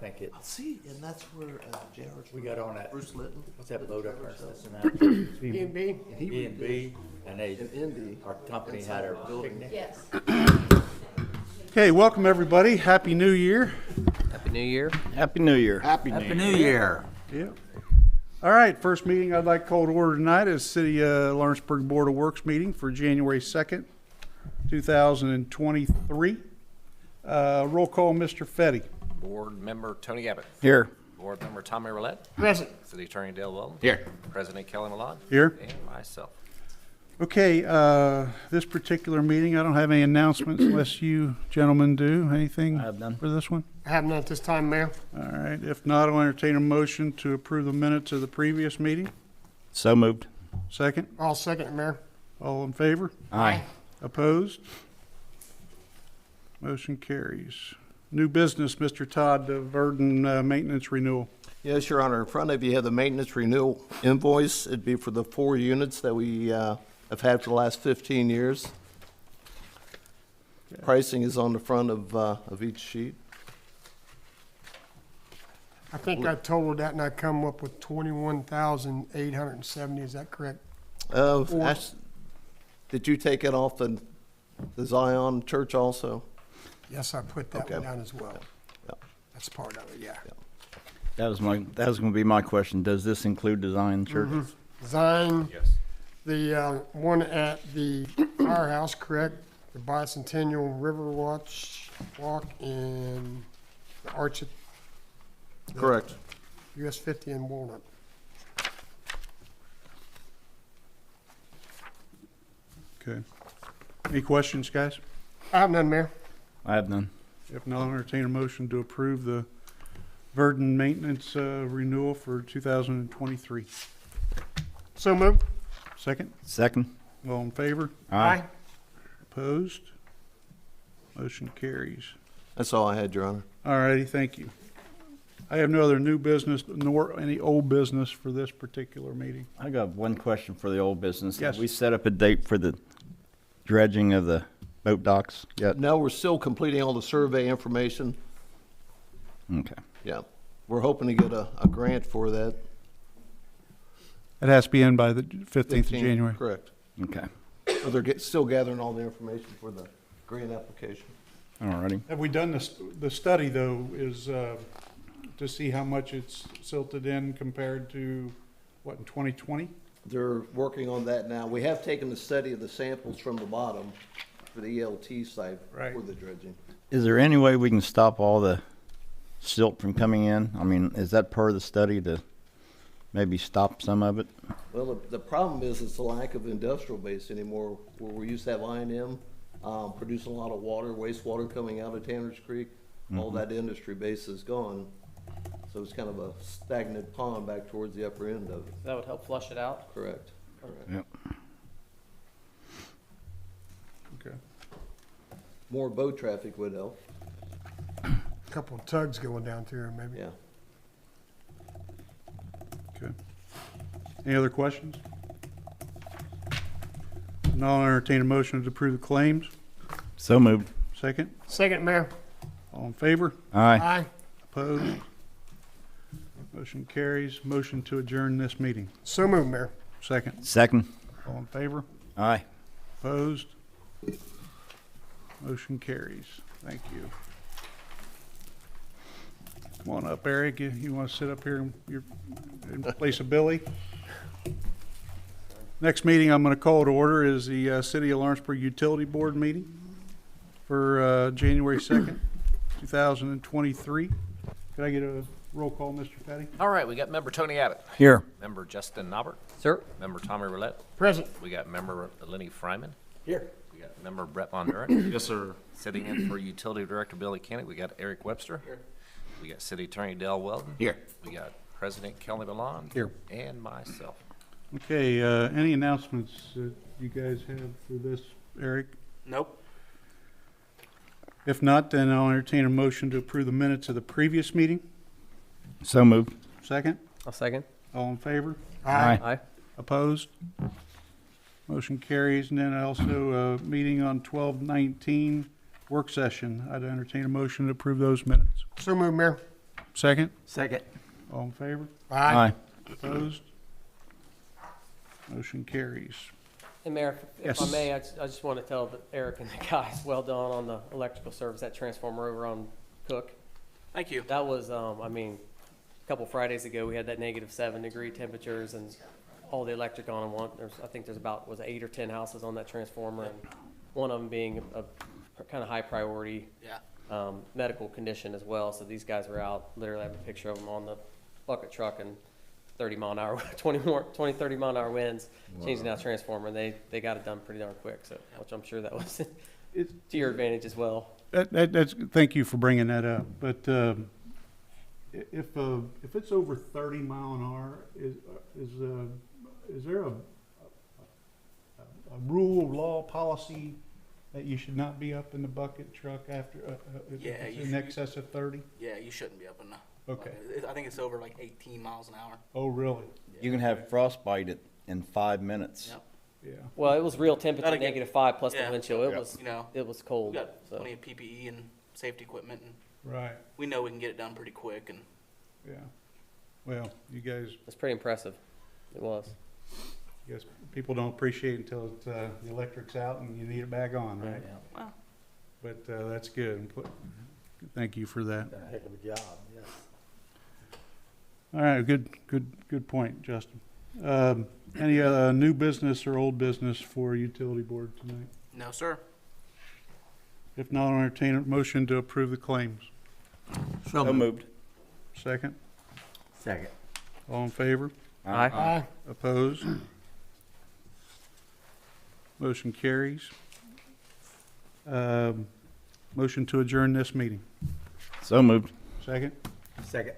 think it, See, and that's where Jared. we got on that, Bruce Litton. what's that boat up there? B&B? B&B, and they, In Indy. our company had our picnic. Yes. Okay, welcome everybody. Happy New Year. Happy New Year. Happy New Year. Happy New Year. Yeah. All right, first meeting I'd like to call to order tonight is City Lawrenceburg Board of Works meeting for January 2nd, 2023. Roll call, Mr. Fetty. Board Member Tony Abbott. Here. Board Member Tommy Roulette. Present. City Attorney Dale Weldon. Here. President Kelly Malone. Here. And myself. Okay, this particular meeting, I don't have any announcements unless you gentlemen do. Anything I have none. for this one? I have none at this time, Mayor. All right, if not, I'll entertain a motion to approve the minutes of the previous meeting. So moved. Second, I'll second it, Mayor. all in favor? Aye. Opposed? Motion carries. New business, Mr. Todd, the Verdon maintenance renewal. Yes, Your Honor. In front of you, you have the maintenance renewal invoice. It'd be for the 4 units that we have had for the last 15 years. Pricing is on the front of each sheet. I think I totaled that and I come up with 21,870. Is that correct? Did you take it off the Zion Church also? Yes, I put that Okay. one down as well. Yep. That's part of it, yeah. That was going to be my question. Does this include design church? Zion, Yes. the one at the firehouse, correct? The Bicentennial River Walk and the Arch at Correct. US 50 and Walnut. Okay. Any questions, guys? I have none, Mayor. I have none. If not, I'll entertain a motion to approve the Verdon maintenance renewal for 2023. So moved. Second, Second. all in favor? Aye. Opposed? Motion carries. That's all I had, Your Honor. All righty, thank you. I have no other new business nor any old business for this particular meeting. I got one question for the old business. Yes. Have we set up a date for the dredging of the boat docks yet? No, we're still completing all the survey information. Okay. Yeah. We're hoping to get a grant for that. It has to be in by the 15th of 15th, January. Correct. Okay. So they're still gathering all the information for the grant application. All righty. Have we done the study, though, is to see how much it's silted in compared to, what, in 2020? They're working on that now. We have taken the study of the samples from the bottom for the ELT site Right. for the dredging. Is there any way we can stop all the silt from coming in? I mean, is that part of the study to maybe stop some of it? Well, the problem is it's the lack of industrial base anymore, where we used to have I&M producing a lot of water, wastewater coming out of Tanner's Creek. All that industry base is gone. So it's kind of a stagnant pond back towards the upper end of it. That would help flush it out. Correct. Correct. Yep. Okay. More boat traffic would help. Couple of tugs going down through there, maybe. Yeah. Okay. Any other questions? Now I'll entertain a motion to approve the claims. So moved. Second, Second, Mayor. all in favor? Aye. Aye. Opposed? Motion carries. Motion to adjourn this meeting. So moved, Mayor. Second, Second. all in favor? Aye. Opposed? Motion carries. Thank you. Come on up, Eric. You want to sit up here in place of Billy? Next meeting I'm going to call to order is the City of Lawrenceburg Utility Board meeting for January 2nd, 2023. Could I get a roll call, Mr. Petty? All right, we got Member Tony Abbott. Here. Member Justin Nobbert. Sir. Member Tommy Roulette. Present. We got Member Lenny Fryman. Here. We got Member Brett Von Duren. Yes, sir. Sitting in for Utility Director Billy Kennedy, we got Eric Webster. Here. We got City Attorney Dale Weldon. Here. We got President Kelly Malone. Here. And myself. Okay, any announcements that you guys have for this, Eric? Nope. If not, then I'll entertain a motion to approve the minutes of the previous meeting. So moved. Second, I'll second. all in favor? Aye. Aye. Opposed? Motion carries. And then also meeting on 12/19 work session. I'd entertain a motion to approve those minutes. So moved, Mayor. Second? Second. All in favor? Aye. Opposed? Motion carries. Hey, Mayor, if I Yes. may, I just want to tell Eric and the guys, well done on the electrical service, that transformer over on Cook. Thank you. That was, I mean, a couple Fridays ago, we had that -7-degree temperatures and all the electric on and one. I think there's about, was it 8 or 10 houses on that transformer, and one of them being a kind of high priority Yeah. medical condition as well. So these guys were out, literally I have a picture of them on the bucket truck and 30 mile an hour, 30 mile an hour winds, changing out transformer, and they got it done pretty darn quick. So, which I'm sure that was to your advantage as well. That's, thank you for bringing that up, but, if it's over 30 mile an hour, is there a rule, law, policy that you should not be up in the bucket truck after, if Yeah, it's you in should- excess of 30? Yeah, you shouldn't be up in the. Okay. I think it's over like 18 miles an hour. Oh, really? You can have frostbite in 5 minutes. Yep. Yeah. Well, it was real temperature, Gotta get- -5 plus yeah. the wind chill. It Yeah. was You know, it was we cold. got So plenty of PPE and safety equipment, and Right, we know we can get it done pretty quick. And yeah. Well, you guys, it's pretty impressive. It was. people don't appreciate it until it's, the electric's out and you need it back on, right? Wow. But, that's good. Thank you for that. Done a heck of a job, yes. All right, good point, Justin. Any, new business or old business for utility board tonight? no, sir. If not, I'll entertain a motion to approve the claims. So moved. Second, Second. all in favor? Aye. Opposed? Motion carries. Motion to adjourn this meeting. So moved. Second, Second.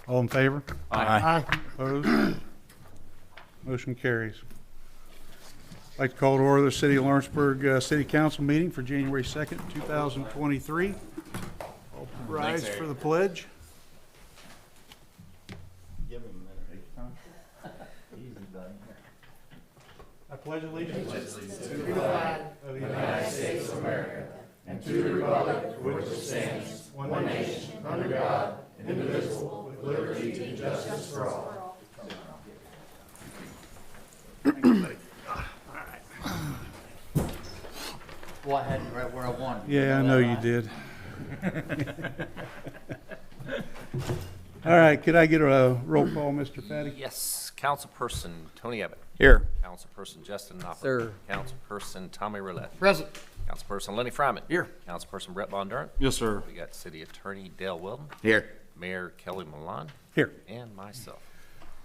all in favor? Aye. Opposed? Motion carries. I'd like to call to order the City of Lawrenceburg City Council meeting for January 2nd, 2023. All rise for the pledge. I pledge allegiance to the flag of the United States of America and to the republic for which it stands, one nation, under God, indivisible, with liberty and justice for all. Well, I had you right where I wanted. Yeah, I know you did. All right, could I get a roll call, Mr. Fatty? Yes, Councilperson Tony Abbott. Here. Councilperson Justin Knopper. Sir. Councilperson Tommy Roulette. Present. Councilperson Lenny Fryman. Here. Councilperson Brett Bondurant. Yes, sir. We got City Attorney Dale Weldon. Here. Mayor Kelly Malone. Here. And myself.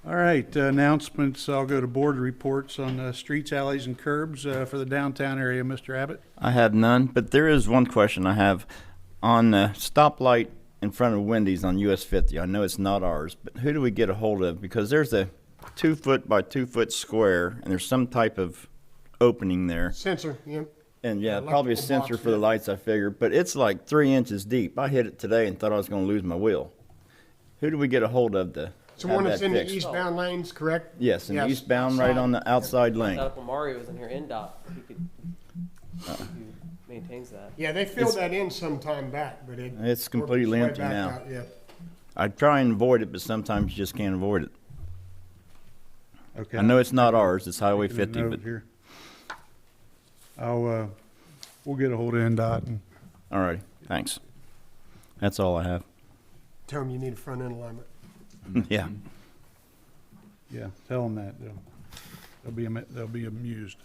All right, announcements. I'll go to board reports on streets, alleys, and curbs for the downtown area. Mr. Abbott? I have none, but there is one question I have. On the stoplight in front of Wendy's on US 50, I know it's not ours, but who do we get a hold of? Because there's a 2 foot by 2 foot square, and there's some type of opening there. Sensor, yeah. And yeah, probably a Electrical sensor box, for the yeah. lights, I figured, but it's like 3 inches deep. I hit it today and thought I was gonna lose my wheel. Who do we get a hold of to It's the have one that's that in the fixed? eastbound lanes, correct? Yes, and Yes, eastbound right on the outside lane. Up when Mario was in here, NDOT, he maintains that. Yeah, they filled that in some time back, but it. It's completely way empty back now. out, Yeah. I try and avoid it, but sometimes you just can't avoid it. Okay. I know it's not ours, it's Highway Making a 50, note but, here. We'll get a hold of NDOT and all right, thanks. That's all I have. Tell them you need a front end alignment. Yeah. yeah, tell them that. They'll be amused.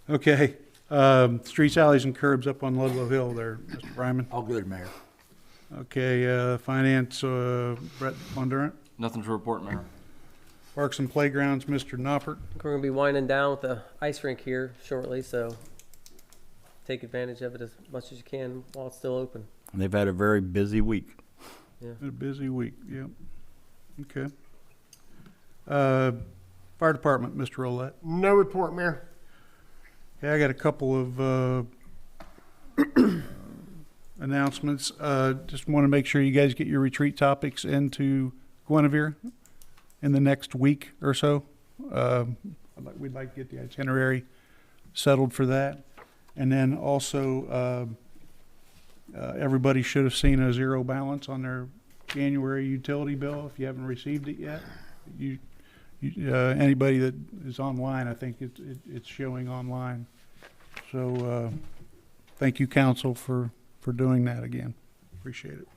Okay, streets, alleys, and curbs up on Ludlow Hill there, Mr. Bryman. All good, Mayor. Okay, finance, Brett Bondurant. Nothing to report, Mayor. Parks and playgrounds, Mr. Noppert. We're gonna be winding down with the ice rink here shortly, so take advantage of it as much as you can while it's still open. They've had a very busy week. A busy week, yep. Okay. Fire department, Mr. Roulette. No report, Mayor. Okay, I got a couple of announcements. Just want to make sure you guys get your retreat topics into Guinevere in the next week or so. We'd like to get the itinerary settled for that. And then also, Everybody should have seen a zero balance on their January utility bill. If you haven't received it yet, anybody that is online, I think it's showing online. So thank you, council, for doing that again. Appreciate it.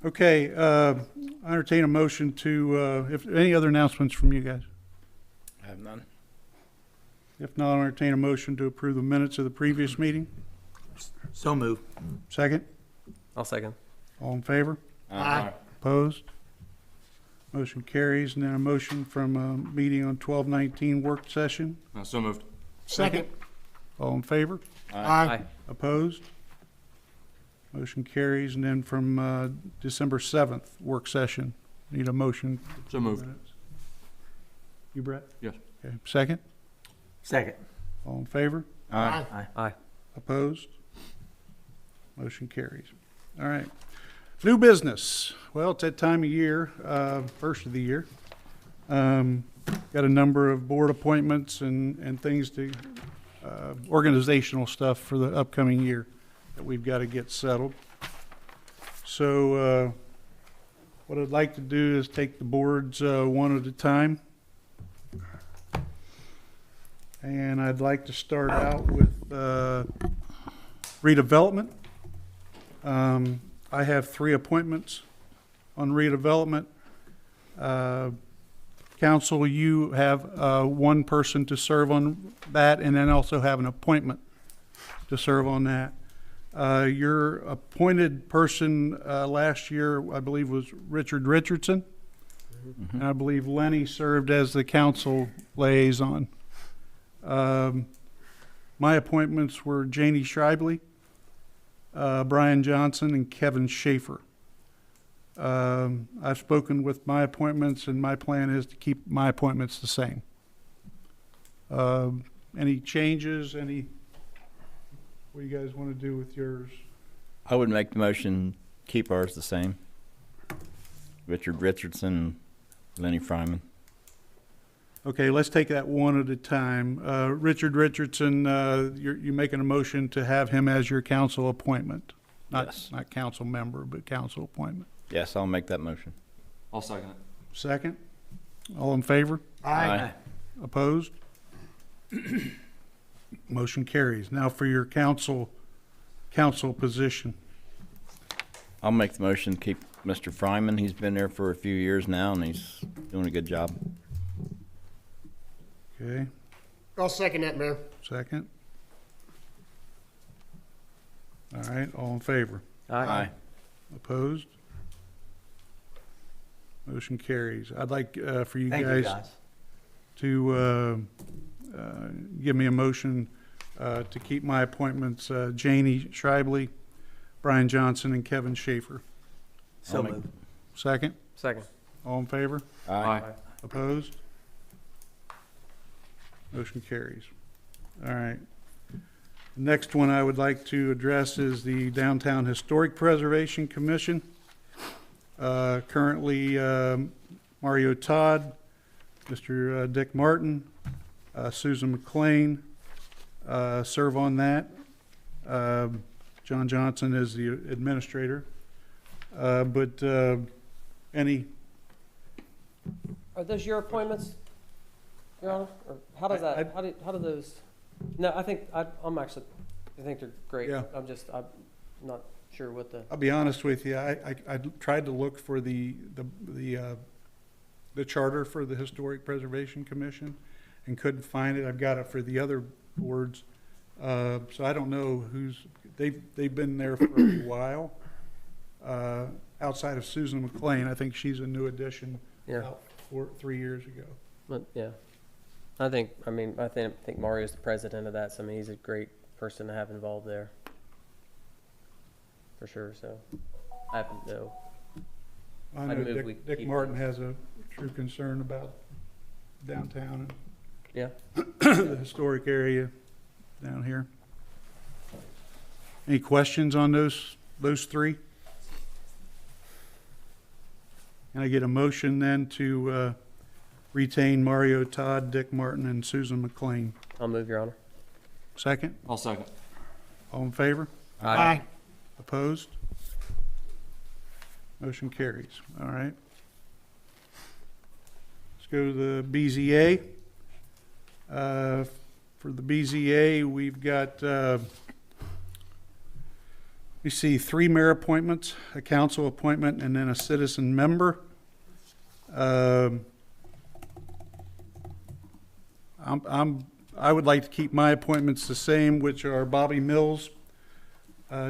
Okay, I entertain a motion to, if any other announcements from you guys? I have none. If not, I'll entertain a motion to approve the minutes of the previous meeting. So move. Second, I'll second. all in favor? Aye. Opposed? Motion carries. And then a motion from a meeting on 12/19 work session. So moved. Second. All in favor? Aye. Opposed? Motion carries. And then from December 7th work session, need a motion. So moved. You, Brett? Yes. Okay, second? Second. All in favor? Aye. Aye. Opposed? Motion carries. All right. New business. Well, it's that time of year, first of the year. Got a number of board appointments and things to, organizational stuff for the upcoming year that we've got to get settled. So what I'd like to do is take the boards one at a time. And I'd like to start out with redevelopment. I have 3 appointments on redevelopment. Council, you have 1 person to serve on that, and then also have an appointment to serve on that. Your appointed person last year, I believe, was Richard Richardson. And I believe Lenny served as the council liaison. My appointments were Janie Schreibley, Brian Johnson, and Kevin Schaefer. I've spoken with my appointments, and my plan is to keep my appointments the same. Any changes? What do you guys want to do with yours? I would make the motion, keep ours the same. Richard Richardson, Lenny Fryman. Okay, let's take that one at a time. Richard Richardson, you're making a motion to have him as your council appointment. Yes. Not council member, but council appointment. Yes, I'll make that motion. I'll second it. Second? All in favor? Aye. Opposed? Motion carries. Now for your council position. I'll make the motion, keep Mr. Fryman. He's been there for a few years now, and he's doing a good job. Okay, I'll second that, Mayor. second. All right, all in favor? Aye. Opposed? Motion carries. I'd like for you Thank you, guys guys. to give me a motion to keep my appointments, Janie Schreibley, Brian Johnson, and Kevin Schaefer. So I'll make- move. Second? Second. All in favor? Aye. Opposed? Motion carries. All right. Next one I would like to address is the Downtown Historic Preservation Commission. Currently, Mario Todd, Mr. Dick Martin, Susan McLean serve on that. John Johnson is the administrator. But any, Are those your appointments, Your Honor? Or how does I- that, how do those? No, I think, I think they're great. Yeah. I'm not sure what the, I'll be honest with you, I tried to look for the charter for the Historic Preservation Commission and couldn't find it. I've got it for the other boards. So I don't know they've been there for a while. Outside of Susan McLean, I think she's a new addition yeah, about 3 years ago. but, yeah. I think Mario's the president of that, so I mean, he's a great person to have involved there. For sure, so, I have no, I I'd know move we Dick keep Martin has a true concern about downtown yeah. and the historic area down here. Any questions on those 3? Can I get a motion then to retain Mario Todd, Dick Martin, and Susan McLean? I'll move, Your Honor. Second? I'll second. All in favor? Aye. Opposed? Motion carries. All right. Let's go to the BZA. For the BZA, we've got, we see 3 mayor appointments, a council appointment, and then a citizen member. I would like to keep my appointments the same, which are Bobby Mills,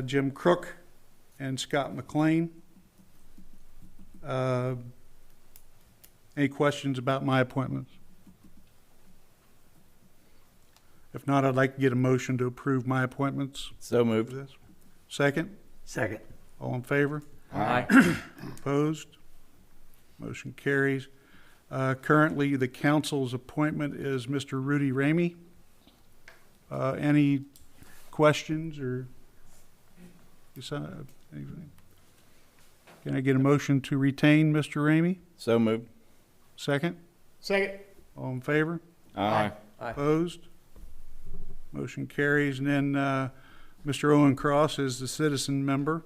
Jim Crook, and Scott McLean. Any questions about my appointments? If not, I'd like to get a motion to approve my appointments. So moved. This. Second? Second. All in favor? Aye. Opposed? Motion carries. Currently, the council's appointment is Mr. Rudy Ramey. Any questions or anything? Can I get a motion to retain Mr. Ramey? So moved. Second? Second. All in favor? Aye. Aye. Opposed? Motion carries. And then Mr. Owen Cross is the citizen member.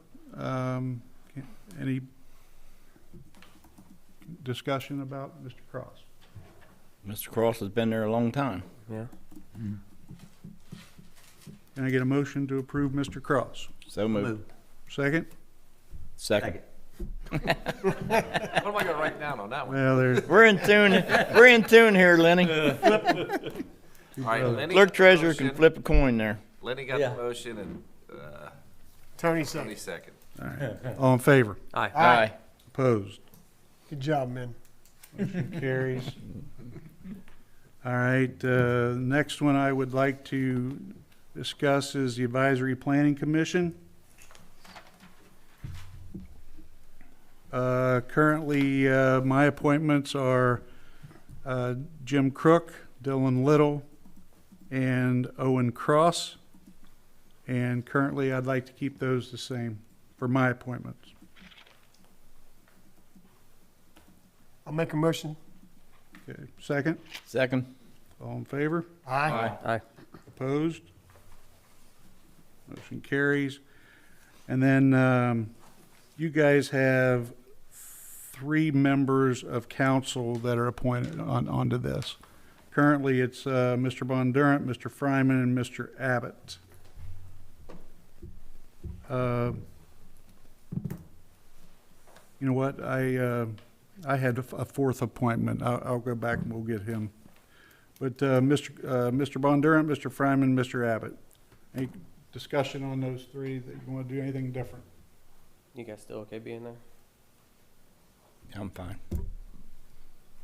Any discussion about Mr. Cross? Mr. Cross has been there a long time. Yeah. Can I get a motion to approve Mr. Cross? So moved. Move. Second? Second. Second. What am I gonna write down on that one? Well, there's, We're in tune. We're in tune here, Lenny. All right, Lenny. Clerk got the treasurer can motion. flip a coin there. Lenny got Yeah. the motion and, Tony Tony second. second. all in favor? Aye. Aye. Opposed? Good job, man. Motion carries. All right, next one I would like to discuss is the Advisory Planning Commission. Currently, my appointments are Jim Crook, Dylan Little, and Owen Cross. And currently, I'd like to keep those the same for my appointments. I'll make a motion. Okay, second, Second. all in favor? Aye. Aye. Opposed? Motion carries. And then you guys have 3 members of council that are appointed onto this. Currently, it's Mr. Bondurant, Mr. Fryman, and Mr. Abbott. You know what? I had a 4th appointment. I'll go back and we'll get him. But Mr. Bondurant, Mr. Fryman, Mr. Abbott. Any discussion on those 3 that you want to do anything different? You guys still okay being there? I'm fine.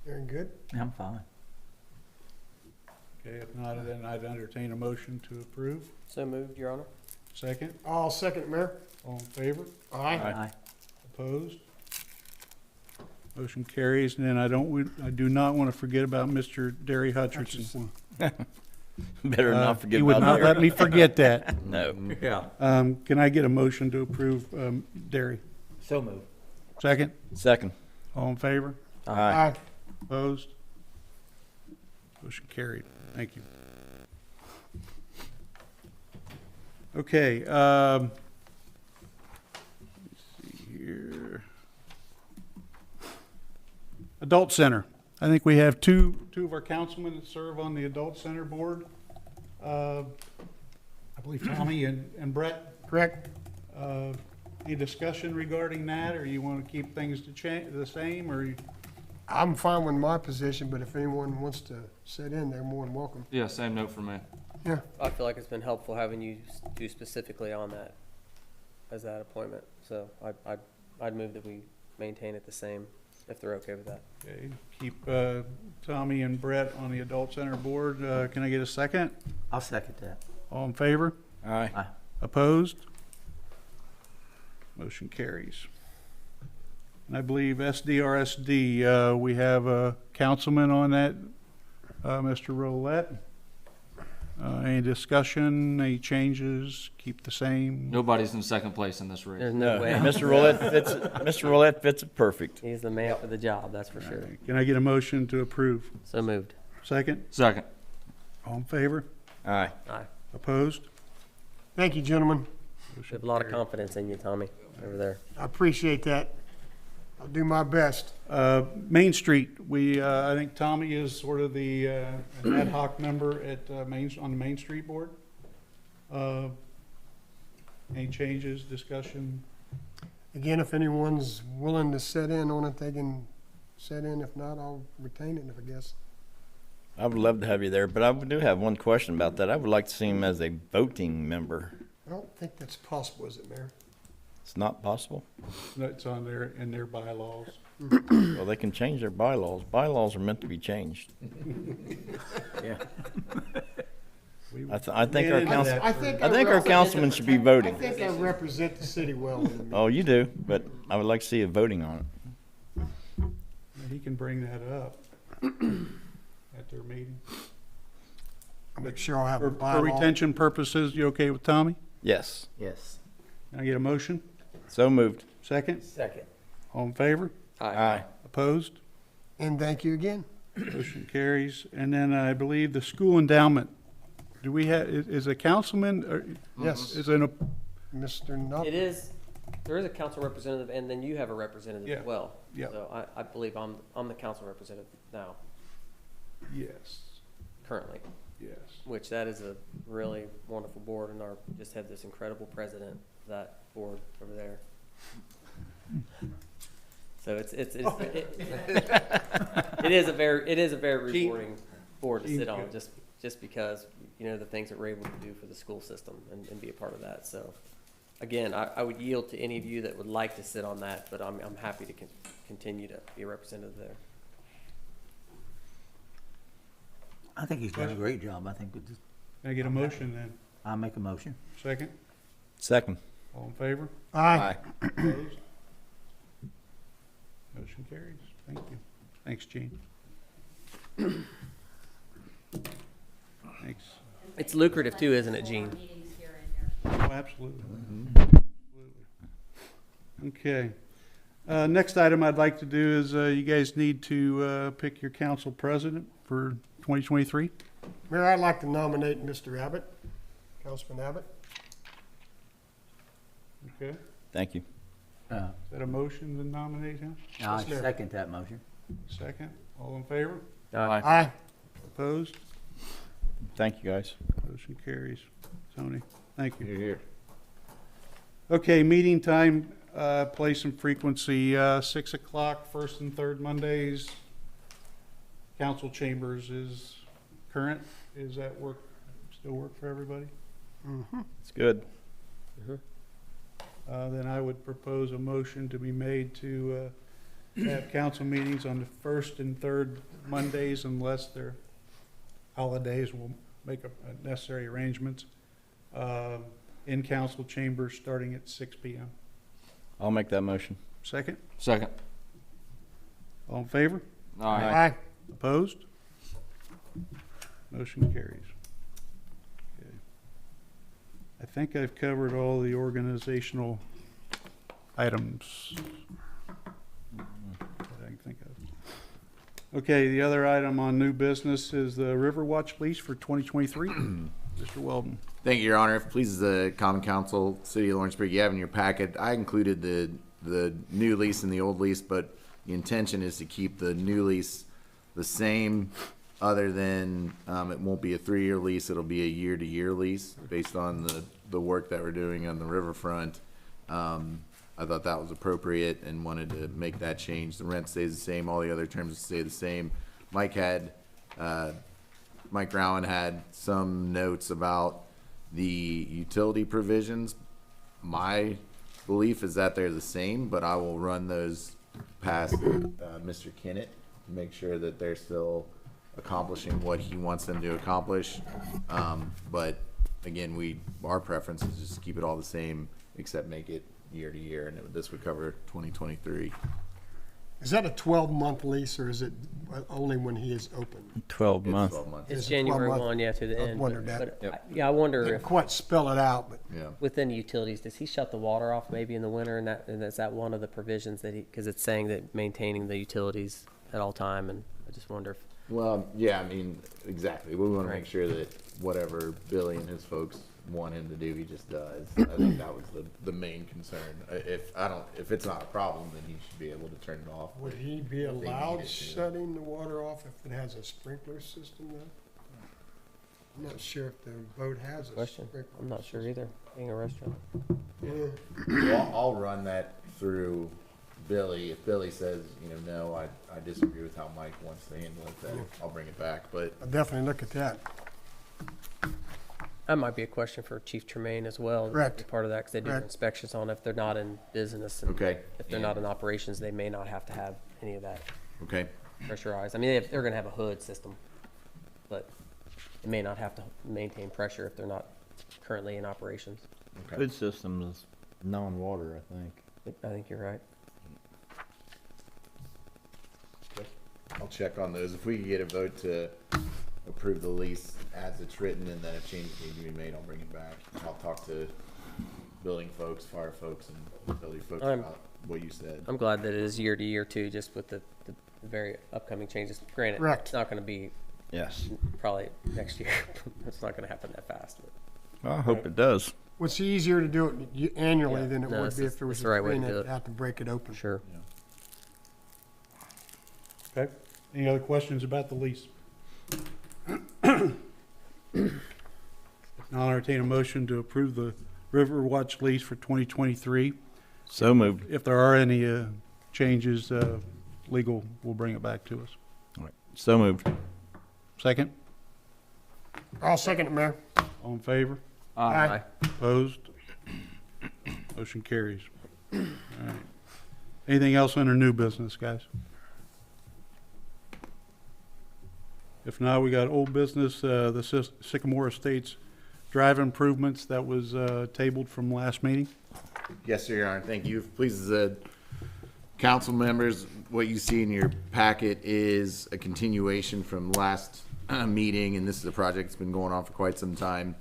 Very good. I'm fine. Okay, if not, then I'd entertain a motion to approve. So moved, Your Honor. Second, I'll second, Mayor. all in favor? Aye. Aye. Opposed? Motion carries. And then I do not want to forget about Mr. Derry Hutcherson. Better not forget He would about not that. let me forget that. No. Yeah. Can I get a motion to approve Derry? So move. Second, Second. all in favor? Aye. Opposed? Motion carried. Thank you. Okay, let's see here. Adult Center. I think we have two of our councilmen that serve on the Adult Center board. I believe Tommy and Brett. Correct. Any discussion regarding that, or you want to keep things the same, or? I'm fine with my position, but if anyone wants to sit in, they're more than welcome. Yeah, same note for me. Yeah. I feel like it's been helpful having you do specifically on that, as that appointment. So I'd move that we maintain it the same, if they're okay with that. Okay, keep Tommy and Brett on the Adult Center board. Can I get a second? I'll second that. All in favor? Aye. Aye. Opposed? Motion carries. And I believe SDRSD, we have a councilman on that, Mr. Roulette. Any discussion, any changes, keep the same? Nobody's in second place in this race. There's no way. Mr. Roulette fits it perfect. He's the man for the job, that's for sure. Can I get a motion to approve? So moved. Second? Second. All in favor? Aye. Aye. Opposed? Thank you, gentlemen. We have a lot of confidence in you, Tommy, over there. I appreciate that. I'll do my best. Main Street, I think Tommy is sort of the an ad hoc member at on the Main Street Board. Any changes, discussion? Again, if anyone's willing to sit in on it, they can sit in. If not, I'll retain it, I guess. I would love to have you there, but I do have one question about that. I would like to see him as a voting member. I don't think that's possible, is it, Mayor? It's not possible? That's on in their bylaws. Well, they can change their bylaws. Bylaws are meant to be changed. Yeah. I think our council, I think I think our councilman should be I voting. think I represent the city well. Oh, you do, but I would like to see a voting on it. He can bring that up at their meeting. I'll make sure I'll have a For bylaw. retention purposes, you okay with Tommy? Yes. Yes. Can I get a motion? So moved. Second? Second. All in favor? Aye. Opposed? And thank you again. Motion carries. And then I believe the school endowment, do we have, is a councilman, or Yes, is it a, Mr. Nutt. It is, there is a council representative, and then you have a representative Yeah. as well. Yeah. So I believe I'm the council representative now, yes, currently, yes. which that is a really wonderful board, and just had this incredible president of that board over there. So it is a very rewarding board to sit on, just because, the things that we're able to do for the school system and be a part of that. So again, I would yield to any of you that would like to sit on that, but I'm happy to continue to be a representative there. I think he's done a great job. I think Can I get a motion then? I'll make a motion. Second? Second. All in favor? Aye. Opposed? Motion carries. Thank you. Thanks, Gene. Thanks. It's lucrative too, isn't it, Gene? Oh, absolutely. Absolutely. Okay. Next item I'd like to do is you guys need to pick your council president for 2023. Mayor, I'd like to nominate Mr. Abbott, Councilman Abbott. Okay. Thank you. Is that a motion to nominate him? I Yes, ma'am. second that motion. Second. All in favor? Aye. Opposed? Thank you, guys. Motion carries. Tony, thank you. Here. Okay, meeting time, place and frequency, 6 o'clock, first and third Mondays. Council chambers is current. Is that still work for everybody? It's good. Then I would propose a motion to be made to have council meetings on the first and third Mondays unless they're holidays. We'll make necessary arrangements in council chambers starting at 6 p.m. I'll make that motion. Second? Second. All in favor? Aye. Opposed? Motion carries. Okay. I think I've covered all the organizational items that I can think of. Okay, the other item on new business is the Riverwatch lease for 2023. Mr. Weldon. Thank you, Your Honor. If it pleases the Common Council, City of Lawrenceburg, you have in your packet, I included the new lease and the old lease, but the intention is to keep the new lease the same, other than it won't be a 3-year lease, it'll be a year-to-year lease based on the work that we're doing on the riverfront. I thought that was appropriate and wanted to make that change. The rent stays the same, all the other terms stay the same. Mike Rowan had some notes about the utility provisions. My belief is that they're the same, but I will run those past Mr. Kennett to make sure that they're still accomplishing what he wants them to accomplish. But again, our preference is just keep it all the same, except make it year to year, and this would cover 2023. Is that a 12-month lease, or is it only when he is open? 12 It's months. 12 months. It's Is it January 12 month? 1, yeah, to the I end. wondered but- that. but I wonder Didn't if quite spell it out, but Yeah. within the utilities, does he shut the water off maybe in the winter, and is that one of the provisions that because it's saying that maintaining the utilities at all time, and I just wonder if, Well, yeah, I mean, exactly. We want to Right. make sure that whatever Billy and his folks want him to do, he just does. I think that was the main concern. If it's not a problem, then he should be able to turn it off. Would he be If they allowed needed to. shutting the water off if it has a sprinkler system though? I'm not sure if the boat has a Question. sprinkler. I'm not sure either, being a restaurant. Yeah. Well, I'll run that through Billy. If Billy says, no, I disagree with how Mike wants to handle it, then I'll bring it back. But I'll definitely look at that. That might be a question for Chief Tremaine as well. Correct. Part of that, because they do Correct. inspections on if they're not in business. And okay, if they're not in operations, they may not have to have any of that okay, pressurized. I mean, if they're gonna have a hood system, but it may not have to maintain pressure if they're not currently in operations. okay. Food system is non-water, I think. I think you're right. I'll check on those. If we could get a vote to approve the lease as it's written, and then if changes need to be made, I'll bring it back. I'll talk to building folks, fire folks, and building folks I'm- about what you said. I'm glad that it is year to year too, just with the very upcoming changes. Granted, Correct. it's not gonna be Yes. probably next year. It's not gonna happen that fast. But Well, I hope it does. It's easier to do it annually Yeah. than it No, would it's be just- if there was it's a the right way spring to do that it. had to break it open. sure. Okay. Any other questions about the lease? I'll entertain a motion to approve the River Watch lease for 2023. So moved. If there are any changes, legal will bring it back to us. So moved. Second, I'll second it, Mayor. all in favor? Aye. Opposed? Motion carries. All right. Anything else under new business, guys? If not, we got old business, the Sycamore Estates drive improvements that was tabled from last meeting. Yes, sir, Your Honor. Thank you. Please, council members, what you see in your packet is a continuation from last meeting, and this is a project that's been going on for quite some time.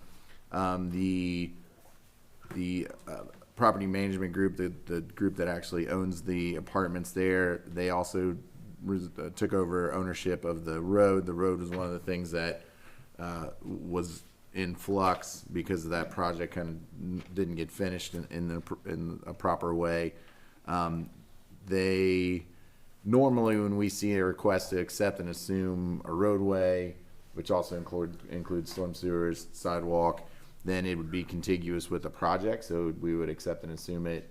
The property management group, the group that actually owns the apartments there, they also took over ownership of the road. The road was one of the things that was in flux because of that project kind of didn't get finished in a proper way. They normally, when we see a request to accept and assume a roadway, which also includes storm sewers, sidewalk, then it would be contiguous with the project. So we would accept and assume it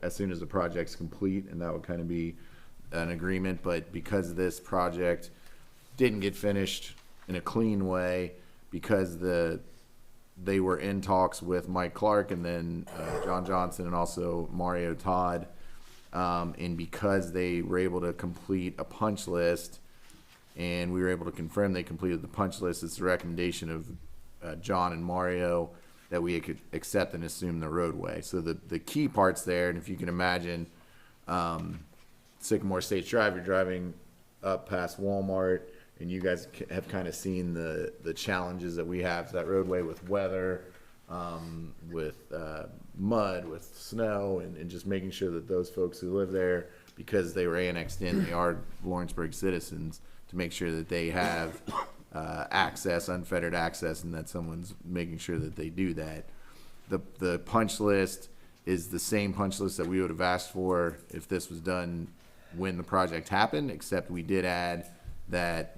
as soon as the project's complete, and that would kind of be an agreement. But because this project didn't get finished in a clean way, because they were in talks with Mike Clark and then John Johnson and also Mario Todd, and because they were able to complete a punch list, and we were able to confirm they completed the punch list, it's the recommendation of John and Mario that we could accept and assume the roadway. So the key parts there, and if you can imagine, Sycamore Estates Drive, you're driving up past Walmart, and you guys have kind of seen the challenges that we have to that roadway with weather, with mud, with snow, and just making sure that those folks who live there, because they were annexed in, they are Lawrenceburg citizens, to make sure that they have access, unfettered access, and that someone's making sure that they do that. The punch list is the same punch list that we would have asked for if this was done when the project happened, except we did add that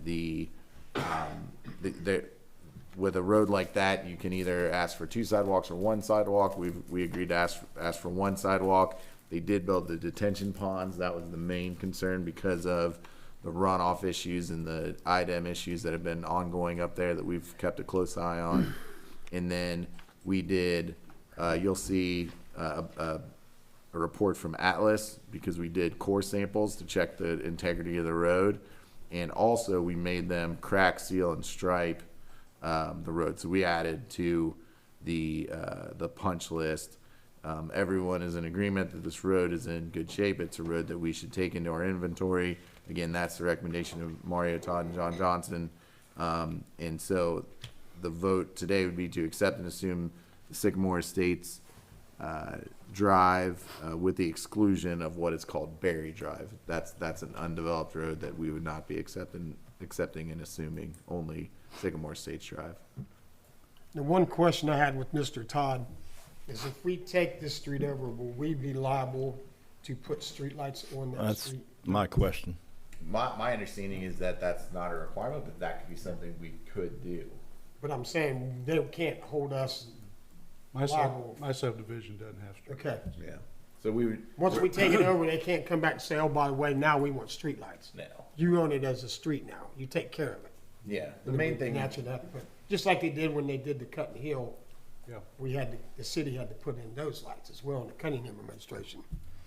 with a road like that, you can either ask for 2 sidewalks or 1 sidewalk. We agreed to ask for 1 sidewalk. They did build the detention ponds. That was the main concern because of the runoff issues and the IDEM issues that have been ongoing up there that we've kept a close eye on. And then we did, you'll see a report from Atlas, because we did core samples to check the integrity of the road. And also we made them crack, seal, and stripe the road. So we added to the punch list. Everyone is in agreement that this road is in good shape. It's a road that we should take into our inventory. Again, that's the recommendation of Mario Todd and John Johnson. And so the vote today would be to accept and assume the Sycamore Estates Drive with the exclusion of what is called Berry Drive. That's an undeveloped road that we would not be accepting and assuming, only Sycamore Estates Drive. The one question I had with Mr. Todd is if we take this street over, will we be liable to put streetlights on that That's street? my question. My understanding is that that's not a requirement, but that could be something we could do. But I'm saying they can't hold us My liable. my subdivision doesn't have street. Okay. Yeah. So we would. Once we take it over, they can't come back and say, oh, by the way, now we want streetlights. No. You own it as a street now. You take care of it. Yeah. The main thing. Naturally, have to put- just like they did when they did the Cutting Hill, Yeah. the city had to put in those lights as well in the Cunningham administration.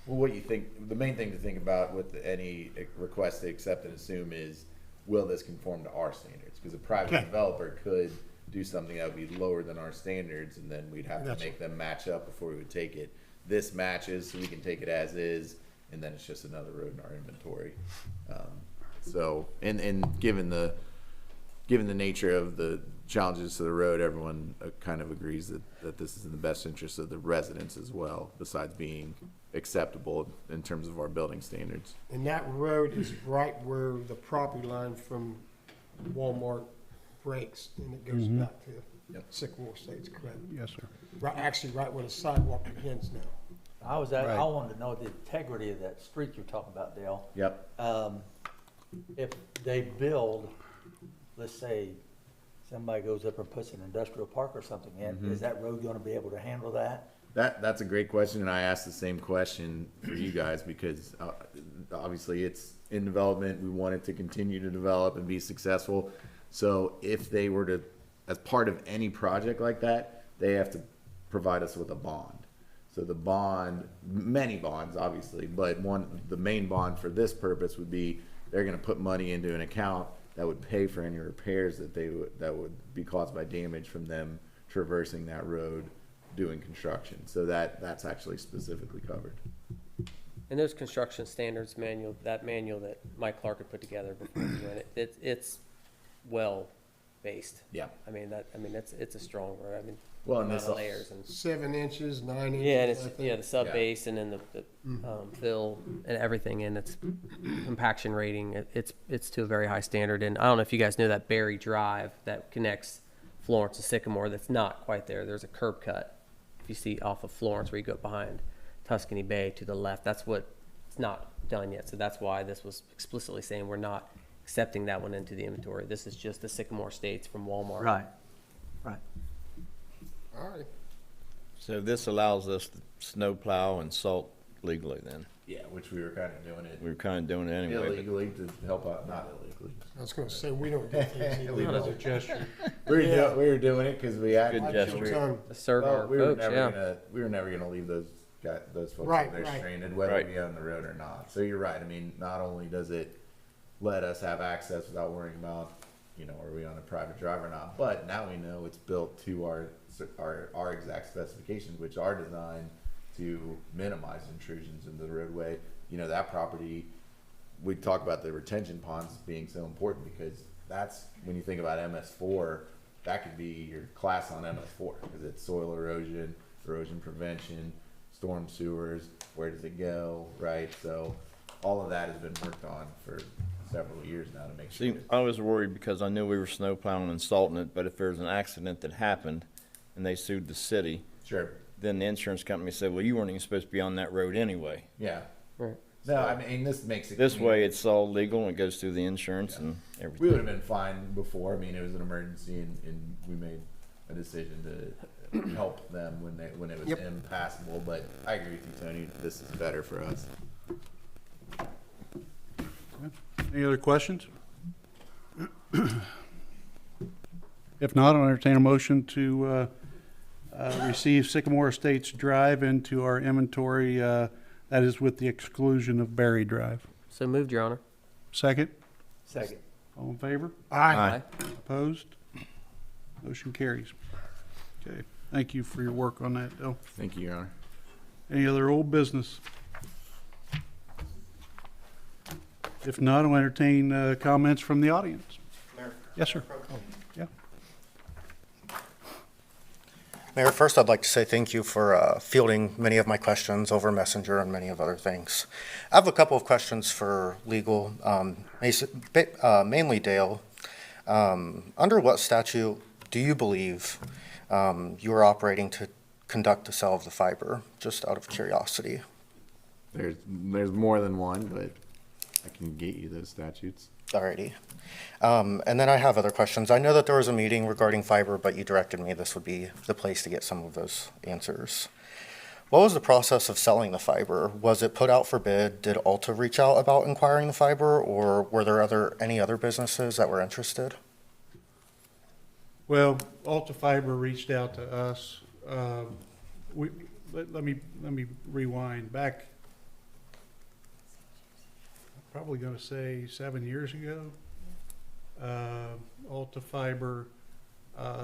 Well, what you think, the main thing to think about with any request to accept and assume is, will this conform to our standards? Because a private Okay. developer could do something that would be lower than our standards, and then we'd have to Gotcha. make them match up before we would take it. This matches, so we can take it as is, and then it's just another road in our inventory. So, and given the nature of the challenges to the road, everyone kind of agrees that this is in the best interest of the residents as well, besides being acceptable in terms of our building standards. And that road is right where the property line from Walmart breaks and it goes back to Yep. Sycamore Estates, correct? Yes, sir. Right, actually, right where the sidewalk begins now. I Right. wanted to know the integrity of that street you're talking about, Dale. Yep. If they build, let's say, somebody goes up and puts an industrial park or something in, is that road gonna be able to handle that? That's a great question, and I asked the same question for you guys because obviously it's in development. We want it to continue to develop and be successful. So if they were to, as part of any project like that, they have to provide us with a bond. So the bond, many bonds, obviously, but the main bond for this purpose would be they're going to put money into an account that would pay for any repairs that would be caused by damage from them traversing that road doing construction. So that's actually specifically covered. And those construction standards manual, that manual that Mike Clark had put together before we went, it's well based. Yeah. I mean, it's a strong road. I mean, Well, and amount this of layers and. 7 inches, 9 inches. Yeah, and I it's, think. yeah, the sub base and then the fill and everything, and its compaction rating, it's to a very high standard. And I don't know if you guys know that Berry Drive that connects Florence to Sycamore, that's not quite there. There's a curb cut. If you see off of Florence where you go behind Tuscany Bay to the left, that's what, it's not done yet. So that's why this was explicitly saying we're not accepting that one into the inventory. This is just the Sycamore Estates from Walmart. Right. All right. So this allows us to snow plow and salt legally then? Yeah, which we were kind of doing it We were kind of doing it anyway. but- illegally to help out, not illegally. I was gonna say, we don't do things We illegal. don't. It's a gesture. We were doing it because we had. Good Bite gesture. your tongue. To serve Well, our we were folks, never yeah. gonna, we were never gonna leave those folks Right, there right. stranded, whether Right. we own the road or not. So you're right. I mean, not only does it let us have access without worrying about, are we on a private drive or not, but now we know it's built to our exact specifications, which are designed to minimize intrusions into the roadway. That property, we talk about the retention ponds being so important because that's, when you think about MS4, that could be your class on MS4 because it's soil erosion prevention, storm sewers, where does it go, right? So all of that has been worked on for several years now to make sure. See, I was worried because I knew we were snow plowing and salting it, but if there's an accident that happened and they sued the city, Sure. then the insurance company said, well, you weren't even supposed to be on that road anyway. Yeah. Right. No, I mean, this makes it. This way, it's all legal and it goes through the insurance and We would everything. have been fine before. I mean, it was an emergency and we made a decision to help them when it was Yep. impassable. But I agree with you, Tony. This is better for us. Any other questions? If not, I'll entertain a motion to receive Sycamore Estates Drive into our inventory, that is with the exclusion of Berry Drive. So moved, Your Honor. Second, Second. all in favor? Aye. Opposed? Motion carries. Okay, thank you for your work on that, Bill. Thank you, Your Honor. Any other old business? If not, I'll entertain comments from the audience. Yes, sir. Yeah. Mayor, first I'd like to say thank you for fielding many of my questions over Messenger and many of other things. I have a couple of questions for legal, mainly Dale. Under what statute do you believe you were operating to conduct the sale of the fiber, just out of curiosity. There's more than one, but I can get you those statutes. Alrighty. And then I have other questions. I know that there was a meeting regarding fiber, but you directed me this would be the place to get some of those answers. What was the process of selling the fiber? Was it put out for bid? Did Alta reach out about inquiring the fiber, or were there any other businesses that were interested? Well, Alta Fiber reached out to us. Let me rewind back. I'm probably going to say 7 years ago. Alta Fiber.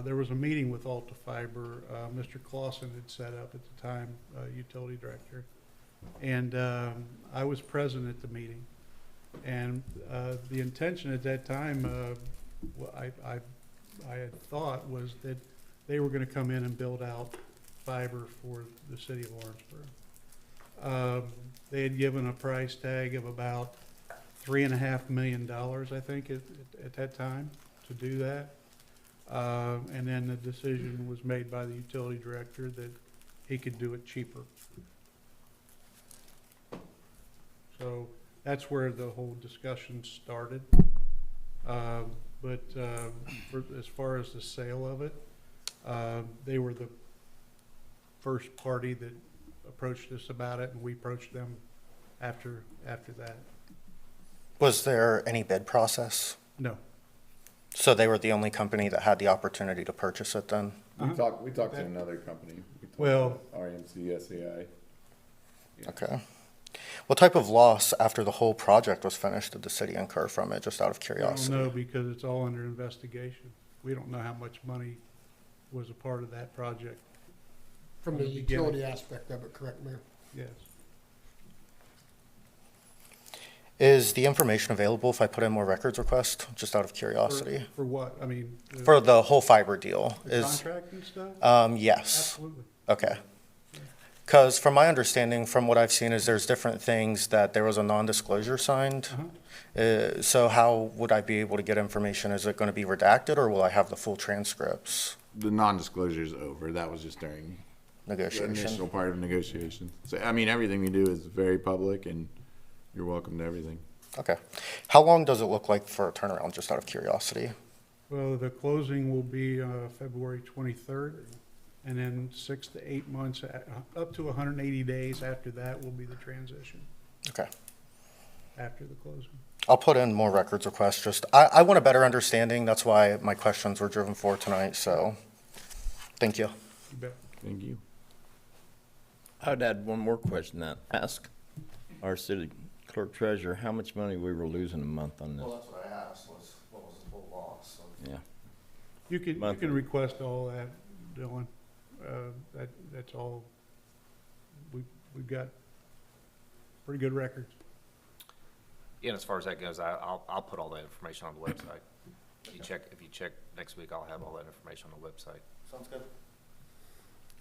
There was a meeting with Alta Fiber. Mr. Clausen had set up at the time, utility director, and I was present at the meeting. And the intention at that time, I had thought, was that they were going to come in and build out fiber for the city of Lawrenceburg. They had given a price tag of about $3.5 million, I think, at that time to do that. And then the decision was made by the utility director that he could do it cheaper. So that's where the whole discussion started. But as far as the sale of it, they were the first party that approached us about it, and we approached them after that. Was there any bid process? No. So they were the only company that had the opportunity to purchase it then? We talked to another company. We talked Well- to RMC SAI. Okay. What type of loss after the whole project was finished did the city incur from it, just out of I curiosity? don't know, because it's all under investigation. We don't know how much money was a part of that project. From the utility aspect of it, correct, Mayor? Yes. Is the information available if I put in more records request, just out of For curiosity? for what? I mean, For the whole fiber deal? the Is contract and stuff? Yes. Absolutely. Okay. Because from my understanding, from what I've seen, is there's different things that there was a non-disclosure signed. So how would I be able to get information? Is it going to be redacted, or will I have the full transcripts? The non-disclosure is over. That was just during the Negotiation. initial part of negotiations. So, I mean, everything we do is very public, and you're welcome to everything. Okay. How long does it look like for a turnaround, just out of curiosity? Well, the closing will be February 23rd, and then 6 to 8 months, up to 180 days after that will be the transition, Okay. after the closing. I'll put in more records requests. Just, I want a better understanding. That's why my questions were driven for tonight, so thank you. You bet. Thank you. I'd add one more question that ask our city clerk treasurer how much money we were losing a month on this. that's what I asked, was what was the full loss? Yeah. You Monthly. can request all that, Dylan. That's all. We've got pretty good records. Yeah, and as far as that goes, I'll put all that information on the website. If you check next week, I'll have all that information on the website. Sounds good.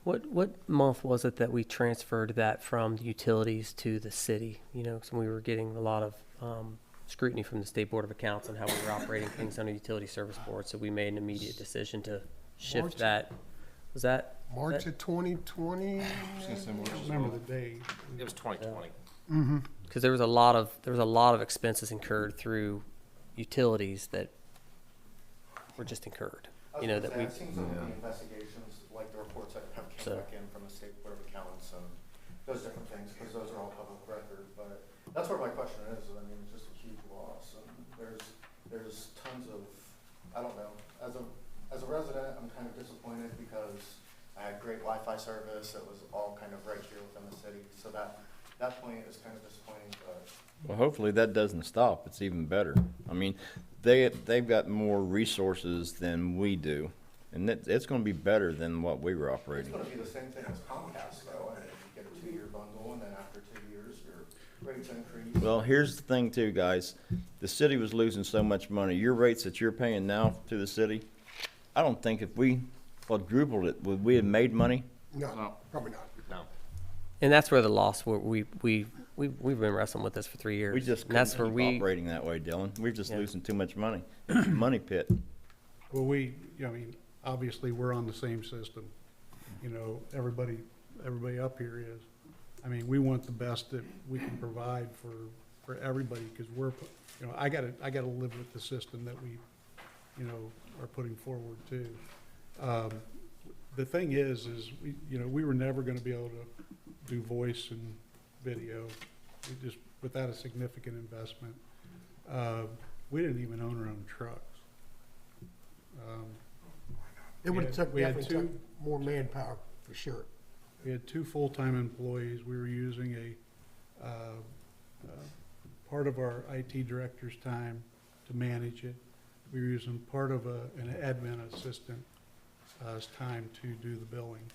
What month was it that we transferred that from the utilities to the city? You know, 'cause we were getting a lot of scrutiny from the State Board of Accounts on how we were operating things under utility service board, so we made an immediate decision to shift March. that. Was that? March of 2020? I don't remember the date. It was 2020. Because there was a lot of expenses incurred through utilities that were just incurred. You know, that we. I've seen some of the investigations, like the reports that have came So- back in from the State Board of Accounts and those different things, because those are all public record. But that's where my question is. I mean, it's just a huge loss, and there's tons of, I don't know. As a resident, I'm kind of disappointed because I had great Wi-Fi service. It was all kind of right here within the city. So that point is kind of disappointing, but. Well, hopefully that doesn't stop. It's even better. I mean, they've got more resources than we do, and it's going to be better than what we were It's operating. gonna be the same thing as Comcast though, and you get a 2-year bundle, and then after 2 years, your rates increase. Well, here's the thing too, guys. The city was losing so much money. Your rates that you're paying now to the city, I don't think if we quadrupled it, would we have made money? No, probably not. No. And that's where the loss, where we've been wrestling with this for 3 years. We just and that's couldn't where keep we. operating that way, Dylan. We're just Yeah. losing too much money. It's a money pit. Well, I mean, obviously, we're on the same system. You know, everybody up here is. I mean, we want the best that we can provide for everybody, because we're, you know, I gotta live with the system that we, you know, are putting forward too. The thing is we, you know, we were never gonna be able to do voice and video, without a significant investment. We didn't even own our own trucks. It would have we had definitely took more manpower, for sure. We had 2 full-time employees. We were using part of our IT director's time to manage it. We were using part of an admin assistant's time to do the billing.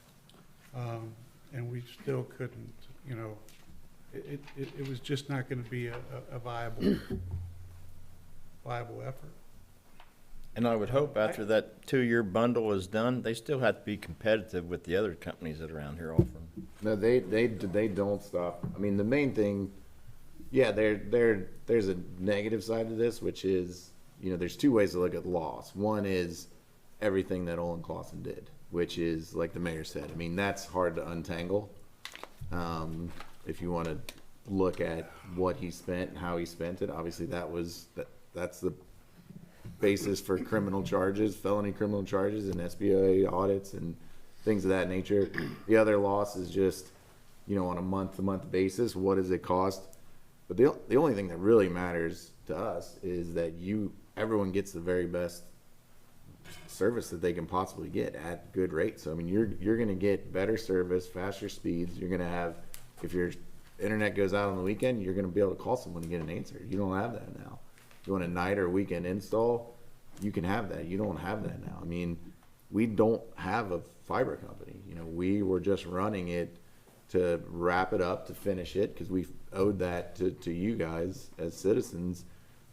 And we still couldn't, you know, it was just not gonna be a viable effort. And I would hope after that 2-year bundle is done, they still have to be competitive with the other companies that are around here offering. No, they don't stop. I mean, the main thing, yeah, there's a negative side to this, which is, you know, there's 2 ways to look at loss. One is everything that Olin Clausen did, which is, like the mayor said, I mean, that's hard to untangle. If you want to look at what he spent and how he spent it, obviously that's the basis for criminal charges, felony criminal charges, and SBA audits and things of that nature. The other loss is just, you know, on a month-to-month basis, what does it cost? But the only thing that really matters to us is that everyone gets the very best service that they can possibly get at good rates. So I mean, you're going to get better service, faster speeds. You're going to have, if your internet goes out on the weekend, you're going to be able to call someone and get an answer. You don't have that now. If you want a night or weekend install, you can have that. You don't have that now. I mean, we don't have a fiber company. You know, we were just running it to wrap it up, to finish it, because we owed that to you guys as citizens,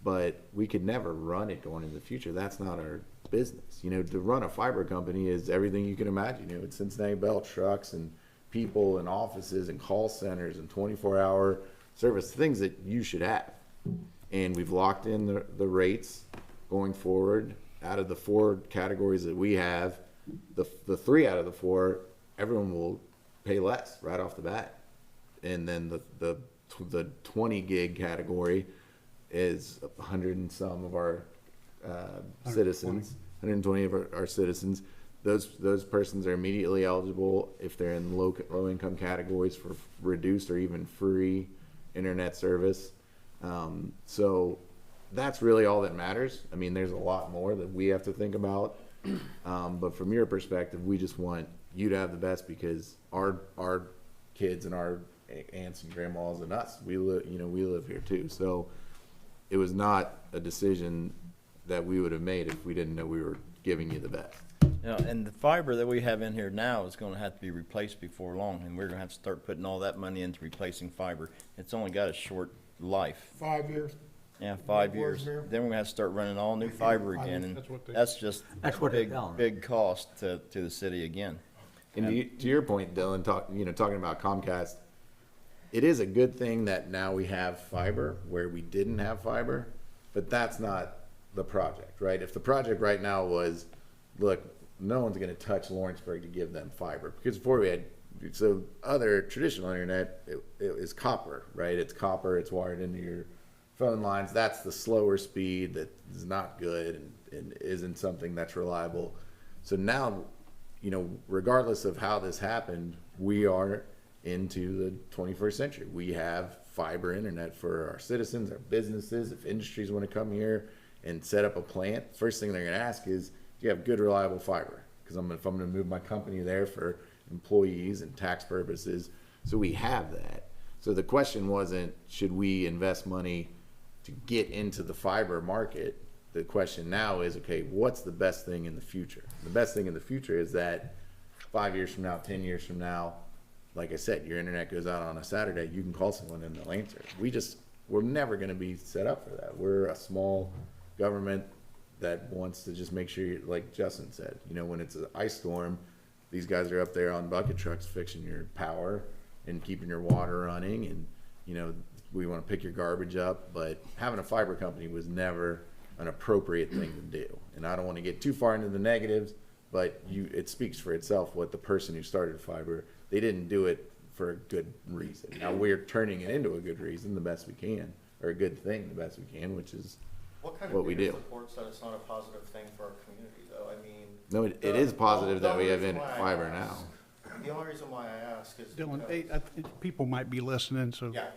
but we could never run it going into the future. That's not our business. You know, to run a fiber company is everything you can imagine. You know, it's Cincinnati Bell trucks and people and offices and call centers and 24-hour service, things that you should have. And we've locked in the rates going forward. Out of the 4 categories that we have, the 3 out of the 4, everyone will pay less right off the bat. And then the 20 gig category is 100 and some of our citizens, 120 of our citizens. Those persons are immediately eligible if they're in low income categories for reduced or even free internet service. So that's really all that matters. I mean, there's a lot more that we have to think about. But from your perspective, we just want you to have the best, because our kids and our aunts and grandmas and us, we live here too. So it was not a decision that we would have made if we didn't know we were giving you the best. Yeah, and the fiber that we have in here now is going to have to be replaced before long, and we're going to have to start putting all that money into replacing fiber. It's only got a short life. 5 years. Yeah, 5 years. Then we're gonna have to start running all new fiber again, and that's just That's what they're telling me. big cost to the city again. And to your point, Dylan, talking about Comcast, it is a good thing that now we have fiber where we didn't have fiber, but that's not the project, right? If the project right now was, look, no one's going to touch Lawrenceburg to give them fiber, because before we had, so other traditional internet, it is copper, right? It's copper, it's wired into your phone lines. That's the slower speed that is not good and isn't something that's reliable. So now, you know, regardless of how this happened, we are into the 21st century. We have fiber internet for our citizens, our businesses. If industries want to come here and set up a plant, first thing they're going to ask is, do you have good, reliable fiber? Because if I'm going to move my company there for employees and tax purposes. So we have that. So the question wasn't, should we invest money to get into the fiber market? The question now is, okay, what's the best thing in the future? The best thing in the future is that 5 years from now, 10 years from now, like I said, your internet goes out on a Saturday, you can call someone and they'll answer. We're never going to be set up for that. We're a small government that wants to just make sure, like Justin said, you know, when it's an ice storm, these guys are up there on bucket trucks fixing your power and keeping your water running, and, you know, we want to pick your garbage up. But having a fiber company was never an appropriate thing to do. And I don't want to get too far into the negatives, but it speaks for itself what the person who started fiber, they didn't do it for a good reason. Now we're turning it into a good reason the best we can, or a good thing the best we can, which is What kind what of we data do. supports that it's not a positive thing for our community, though? I mean. No, it is positive that we have The only reason why I fiber ask- now. The only reason why I ask is Dylan, because. people might be listening, so. Yeah.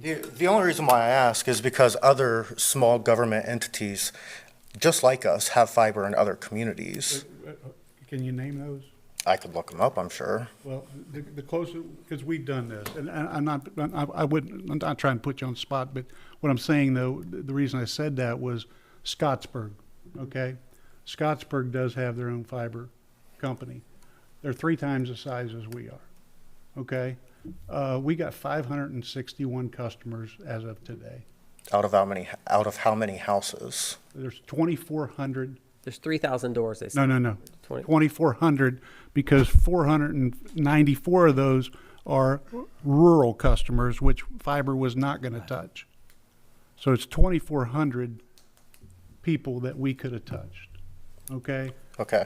The only reason why I ask is because other small government entities, just like us, have fiber in other communities. Can you name those? I could look them up, I'm sure. Well, the closer, because we've done this, and I'm not trying to put you on the spot, but what I'm saying though, the reason I said that was Scottsburg, okay? Scottsburg does have their own fiber company. They're 3 times the size as we are, okay? We got 561 customers as of today. Out of how many houses? There's 2,400. There's 3,000 doors, they say. No. 20. 2,400, because 494 of those are rural customers, which fiber was not going to touch. So it's 2,400 people that we could have touched, okay? Okay.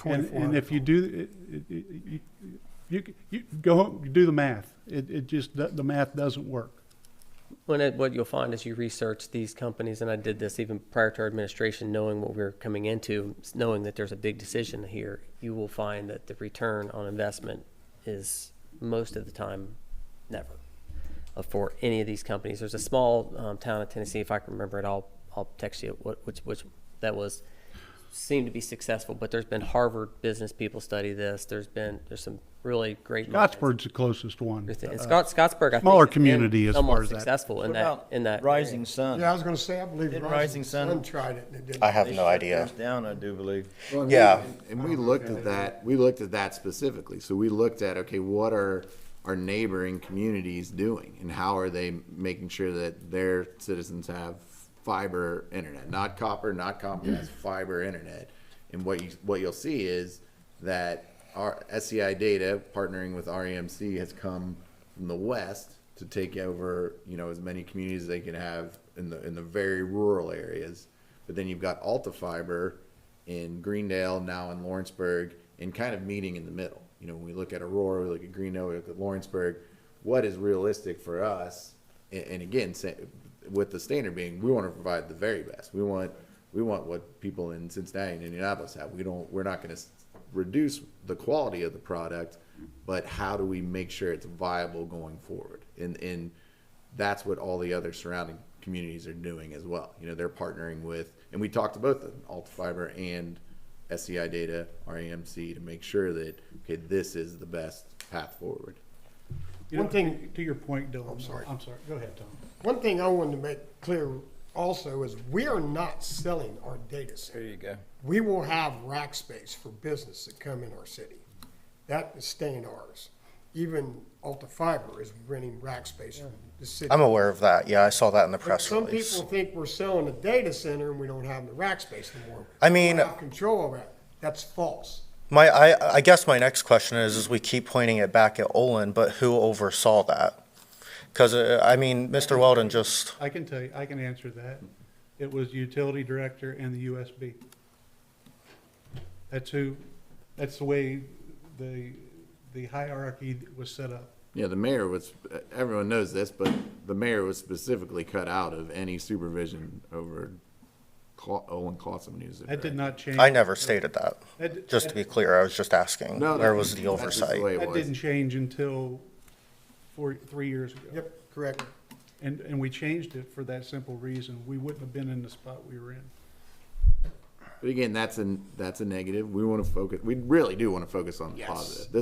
And if you do, you go do the math. It just, the math doesn't work. What you'll find as you research these companies, and I did this even prior to our administration, knowing what we were coming into, knowing that there's a big decision here, you will find that the return on investment is most of the time never for any of these companies. There's a small town in Tennessee, if I can remember it, I'll text you which that seemed to be successful, but there's been Harvard business people study this. There's some really great minds. Scottsburg's the closest one. And Scottsburg, I think, Smaller has been community as somewhat far as that. successful What in that about in that Rising area. Sun? Yeah, I was gonna say, I believe Did Rising Rising Sun Sun- tried it and it didn't. I have They no shut idea. theirs down, I do believe. Well, Yeah. And we looked at that. We looked at that specifically. So we looked at, okay, what are our neighboring communities doing, and how are they making sure that their citizens have fiber internet, not copper, not Comcast, fiber internet. And what you'll see is that our SCI Data, partnering with REMC, has come from the west to take over, as many communities as they can have in the very rural areas. But then you've got Alta Fiber in Greendale, now in Lawrenceburg, and kind of meeting in the middle. When we look at Aurora, we look at Greendale, we look at Lawrenceburg, what is realistic for us? And again, with the standard being, we want to provide the very best. We want what people in Cincinnati and Indianapolis have. We're not going to reduce the quality of the product, but how do we make sure it's viable going forward? And that's what all the other surrounding communities are doing as well. They're partnering with, and we talked to both the Alta Fiber and SCI Data, REMC, to make sure that, okay, this is the best path forward. One thing, to your point, Dylan. I'm sorry. Go ahead, Tom. One thing I wanted to make clear also is we are not selling our data center. There you go. We will have rack space for business that come in our city. That is staying ours. Even Alta Fiber is renting rack space from the city. I'm aware of that. Yeah, I saw that in the But press some release. people think we're selling a data center and we don't have the rack space anymore. I mean- We have control of that. That's false. I guess my next question is we keep pointing it back at Olin, but who oversaw that? Because, Mr. Weldon just, I can tell you, I can answer that. It was the utility director and the USB. That's the way the hierarchy was set up. Yeah, the mayor was, everyone knows this, but the mayor was specifically cut out of any supervision over Olin Clausen, when he was the That did director. not change. I never stated that. That- Just to be clear, I was just asking. No, Where was the that's just the oversight? way it That was. didn't change until 3 years ago. Yep, correct. And we changed it for that simple reason. We wouldn't have been in the spot we were in. But again, that's a negative. We want to focus. We really do want to focus on the Yes, positive.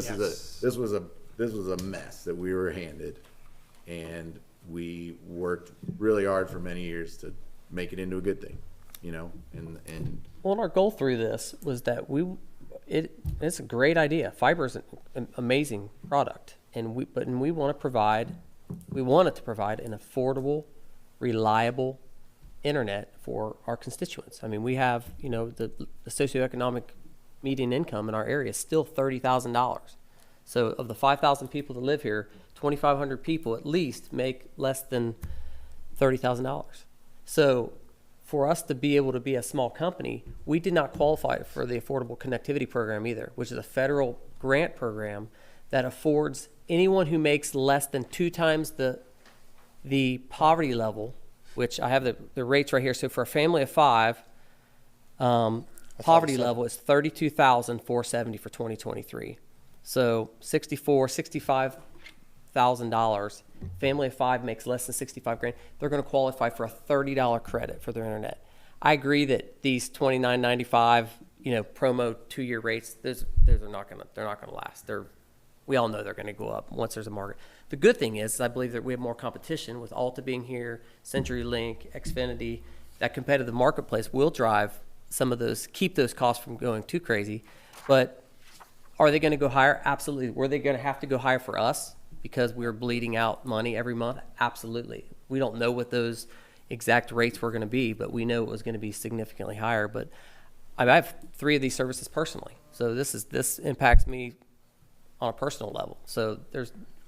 This was a mess that we were handed, and we worked really hard for many years to make it into a good thing. And Well, and our goal through this was that it's a great idea. Fiber is an amazing product, and we want to provide an affordable, reliable internet for our constituents. I mean, we have, the socioeconomic median income in our area is still $30,000. So of the 5,000 people that live here, 2,500 people at least make less than $30,000. So for us to be able to be a small company, we did not qualify for the Affordable Connectivity Program either, which is a federal grant program that affords anyone who makes less than 2 times the poverty level, which I have the rates right here. So for a family of 5, poverty level is $32,470 for 2023. So $65,000. Family of 5 makes less than 65 grand. They're going to qualify for a $30 credit for their internet. I agree that these $29.95, promo 2-year rates, those are not going to last. We all know they're going to go up once there's a market. The good thing is I believe that we have more competition with Alta being here, CenturyLink, Xfinity. That competitive marketplace will drive some of those, keep those costs from going too crazy. But are they going to go higher? Absolutely. Were they going to have to go higher for us because we were bleeding out money every month? Absolutely. We don't know what those exact rates were going to be, but we know it was going to be significantly higher. But I have 3 of these services personally, so this impacts me on a personal level. So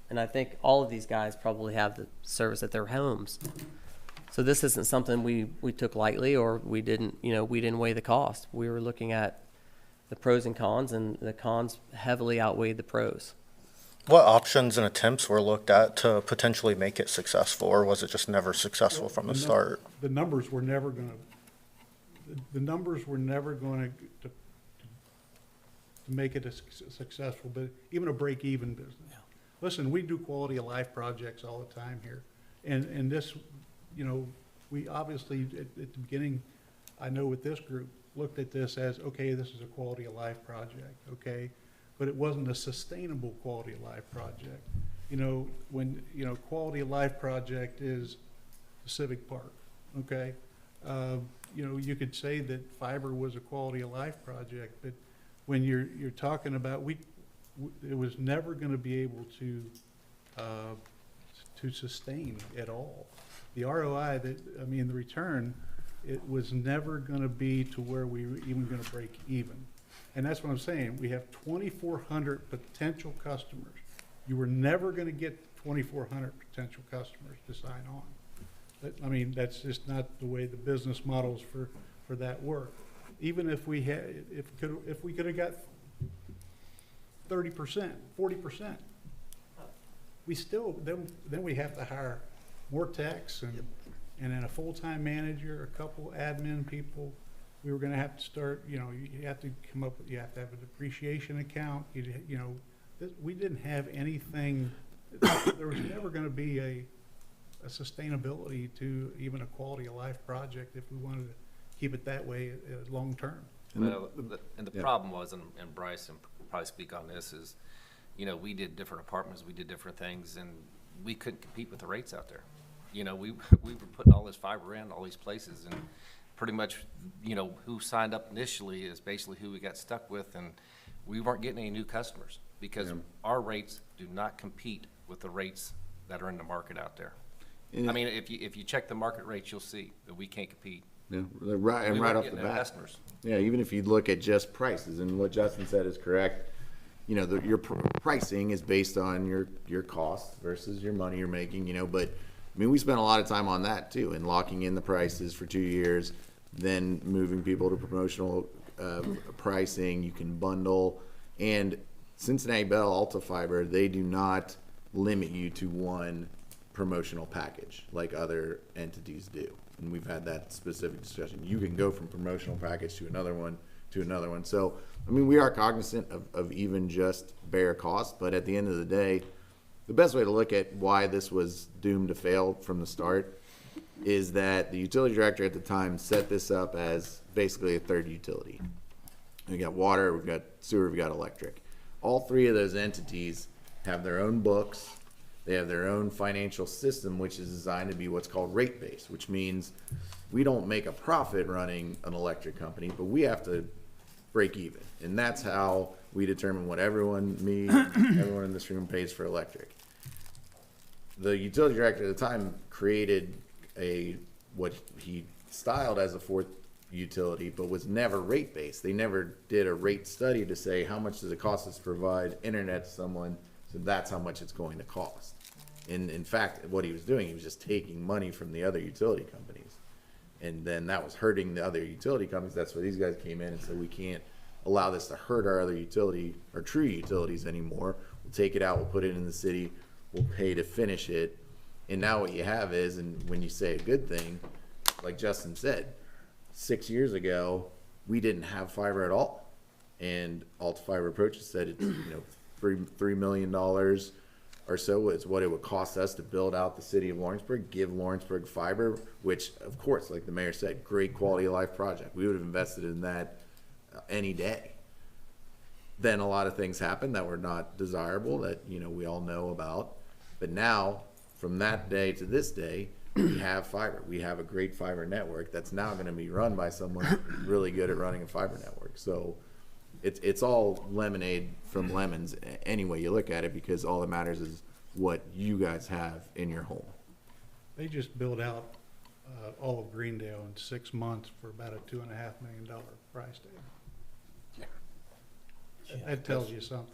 and I think all of these guys probably have the service at their homes. So this isn't something we took lightly, or we didn't weigh the cost. We were looking at the pros and cons, and the cons heavily outweighed the pros. What options and attempts were looked at to potentially make it successful, or was it just never successful from the start? The numbers were never going to make it a successful, but even a break-even business. Yeah. Listen, we do quality of life projects all the time here, and this, we obviously at the beginning, I know with this group, looked at this as, okay, this is a quality of life project, okay, but it wasn't a sustainable quality of life project. When quality of life project is the civic park, okay, you could say that fiber was a quality of life project, but when you're talking about, it was never going to be able to sustain at all. The ROI, the return, it was never going to be to where we were even going to break even. And that's what I'm saying. We have 2,400 potential customers. You were never going to get 2,400 potential customers to sign on. That's just not the way the business models for that work. Even if we could have got 30%, 40%, we still, then we have to hire more techs and then a full-time manager, a couple admin people. We were going to have to start, you have to come up with, you have to have a depreciation account. We didn't have anything. There was never going to be a sustainability to even a quality of life project if we wanted to keep it that way long term. Well, and the problem was, and Bryce can probably speak on this, is, we did different apartments, we did different things, and we couldn't compete with the rates out there. We were putting all this fiber in all these places, and pretty much, who signed up initially is basically who we got stuck with, and we weren't getting any new customers because our rates do not compete with the rates that are in the market out there. If you check the market rates, you'll see that we can't compete. Yeah, right off the bat. Customers. Yeah, even if you look at just prices, and what Justin said is correct. Your pricing is based on your costs versus your money you're making. But we spent a lot of time on that too, and locking in the prices for 2 years, then moving people to promotional pricing. You can bundle, and Cincinnati Bell, Alta Fiber, they do not limit you to one promotional package like other entities do. And we've had that specific discussion. You can go from promotional package to another one. So, we are cognizant of even just bare cost, but at the end of the day, the best way to look at why this was doomed to fail from the start is that the utility director at the time set this up as basically a third utility. We got water, we've got sewer, we've got electric. All 3 of those entities have their own books. They have their own financial system, which is designed to be what's called rate-based, which means we don't make a profit running an electric company, but we have to break even. And that's how we determine what everyone in this room pays for electric. The utility director at the time created what he styled as a 4th utility, but was never rate-based. They never did a rate study to say how much does it cost us to provide internet to someone, so that's how much it's going to cost. In fact, what he was doing, he was just taking money from the other utility companies. And then that was hurting the other utility companies. That's where these guys came in and said, we can't allow this to hurt our other utility, our true utilities anymore. We'll take it out, we'll put it in the city, we'll pay to finish it. And now what you have is, and when you say a good thing, like Justin said, 6 years ago, we didn't have fiber at all. And Alta Fiber approaches said it's, $3 million or so is what it would cost us to build out the city of Lawrenceburg, give Lawrenceburg fiber, which of course, like the mayor said, great quality of life project. We would have invested in that any day. Then a lot of things happened that were not desirable that, we all know about. But now, from that day to this day, we have fiber. We have a great fiber network that's now going to be run by someone really good at running a fiber network. So it's all lemonade from lemons any way you look at it, because all that matters is what you guys have in your home. They just built out all of Greendale in 6 months for about a $2.5 million price tag. That tells you something.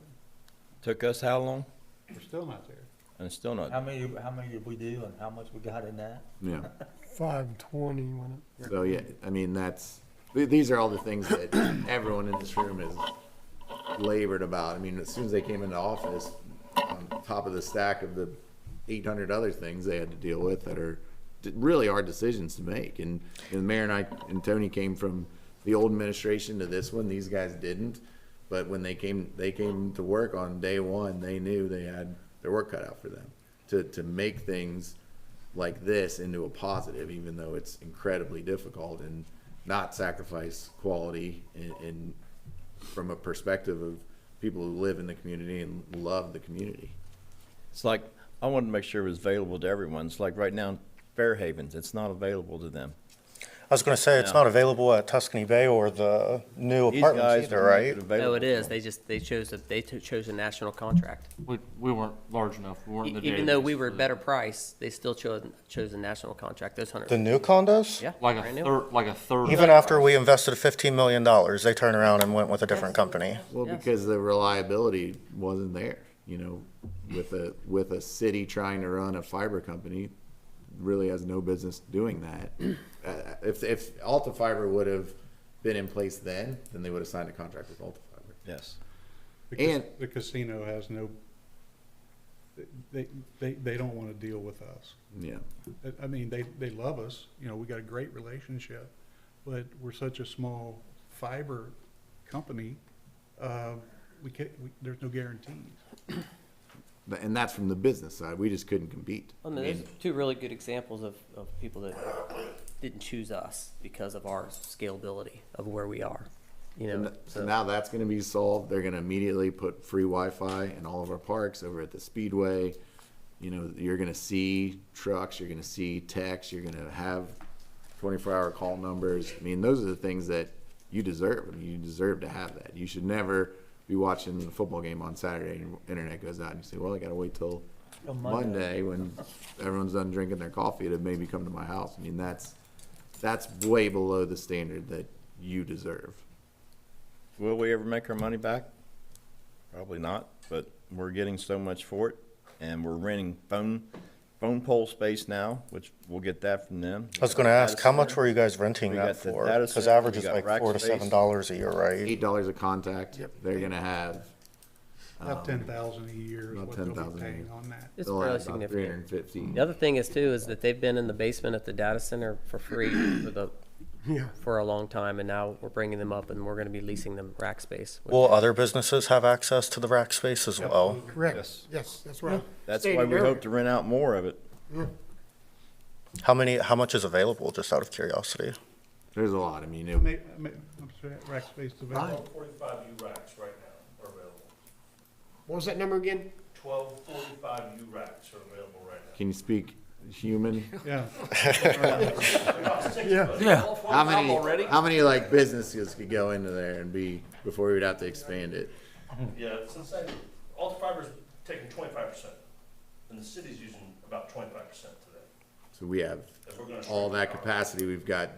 Took us how long? We're still not there. And it's still not. How many did we do and how much we got in that? Yeah. 520 when it. So yeah, I mean these are all the things that everyone in this room has labored about. I mean, as soon as they came into office, on top of the stack of the 800 other things they had to deal with that are really hard decisions to make. And the mayor and I and Tony came from the old administration to this one. These guys didn't, but when they came to work on day one, they knew they had their work cut out for them to make things like this into a positive, even though it's incredibly difficult, and not sacrifice quality in from a perspective of people who live in the community and love the community. It's like, I wanted to make sure it was available to everyone. It's like right now, Fairhavens, it's not available to them. I was gonna say, it's not available at Tuscany Bay or the new These apartments guys either, will make right? it available No, it to is. them. They chose a national contract. We weren't large enough. We weren't in the Even though database we were for- better price, they still chose a national contract. Those 100. The new condos? Yeah. like brand a new. third, like a third. Even after we invested $15 million, they turned around and went with a different company. Well, Yes. because the reliability wasn't there, with a city trying to run a fiber company, really has no business doing that. If Alta Fiber would have been in place then they would have signed a contract with Alta Fiber. Yes. And- The casino has no, they don't want to deal with us. Yeah. I mean, they love us, we got a great relationship, but we're such a small fiber company, there's no guarantees. And that's from the business side. We just couldn't compete. Well, no, there's two really good examples of people that didn't choose us because of our scalability of where we are. So now that's going to be solved. They're going to immediately put free Wi-Fi in all of our parks over at the Speedway. You're going to see trucks, you're going to see techs, you're going to have 24-hour call numbers. I mean, those are the things that you deserve. I mean, you deserve to have that. You should never be watching the football game on Saturday and your internet goes out and you say, well, I got to wait till Monday when everyone's done drinking their coffee to maybe come to my house. I mean, that's way below the standard that you deserve. Will we ever make our money back? Probably not, but we're getting so much for it, and we're renting phone pole space now, which we'll get that from them. I was gonna ask, how much were you guys renting We that got the for? data Because center, average we is got like rack $4 to space. $7 a year, right? $8 a contact. They're going to have About 10,000 a year is about what they'll 10,000 be a paying year. on that. It's they'll fairly have about significant. 350. The other thing is too is that they've been in the basement at the data center for free for a long time, and now we're bringing them up and we're going to be leasing them rack space. Will other businesses have access to the rack space as well? Correct. Yes, that's right. That's Stated why we earlier. hope to rent out more of it. How much is available, just out of curiosity? There's a lot. I mean, I'm sorry, rack space available. 45 U racks right now are available. What was that number again? 45 U racks are available right now. can you speak human? Yeah. Yeah. How many like businesses could go into there and be before we would have to expand it? Yeah, it's insane. Alta Fiber's taking 25%, and the city's using about 25% today. So we have If we're gonna all shrink that our- capacity. We've got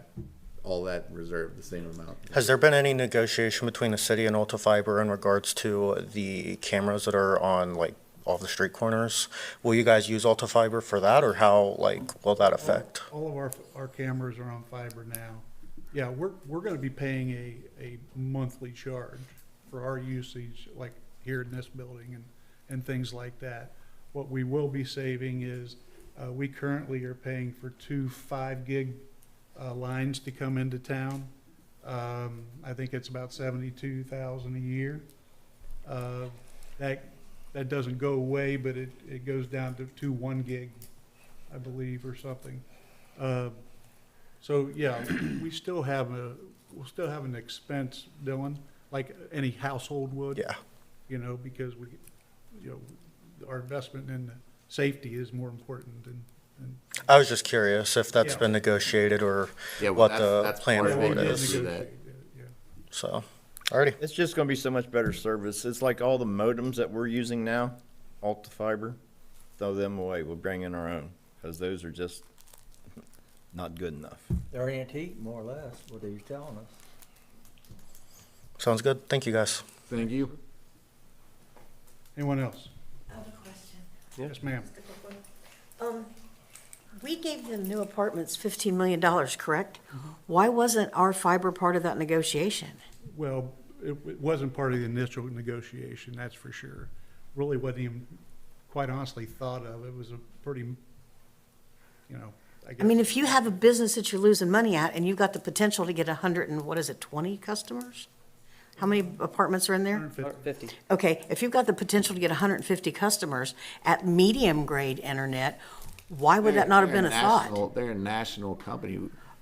all that reserved, the same amount. Has there been any negotiation between the city and Alta Fiber in regards to the cameras that are on like off the street corners. Will you guys use Alta Fiber for that, or how, like, will that affect? All of our cameras are on fiber now. Yeah, we're gonna be paying a monthly charge for our usage, like here in this building and things like that. What we will be saving is, we currently are paying for 2 5-gig lines to come into town. I think it's about 72,000 a year. That doesn't go away, but it goes down to 1 gig, I believe, or something. So yeah, we'll still have an expense, Dylan, like any household would. Yeah. You know, because our investment in the safety is more important than. I was just curious if that's Yeah. been negotiated or Yeah, well, what the that's plan part of for it. it They did is. do negotiate it, yeah. So, alrighty. It's just gonna be so much better service. It's like all the modems that we're using now, Alta Fiber, throw them away. We'll bring in our own, because those are just not good enough. They're antique, more or less, what he's telling us. Sounds good. Thank you, guys. Thank you. Anyone else? I have a question. Yes, ma'am. We gave them new apartments $15 million, correct? Why wasn't our fiber part of that negotiation? Well, it wasn't part of the initial negotiation, that's for sure. Really wasn't even, quite honestly, thought of. It was a pretty, I guess. I mean, if you have a business that you're losing money at and you've got the potential to get 20 customers? How many apartments are in there? 150. 50. Okay, if you've got the potential to get 150 customers at medium grade internet, why would that not have been a thought? They're a national company.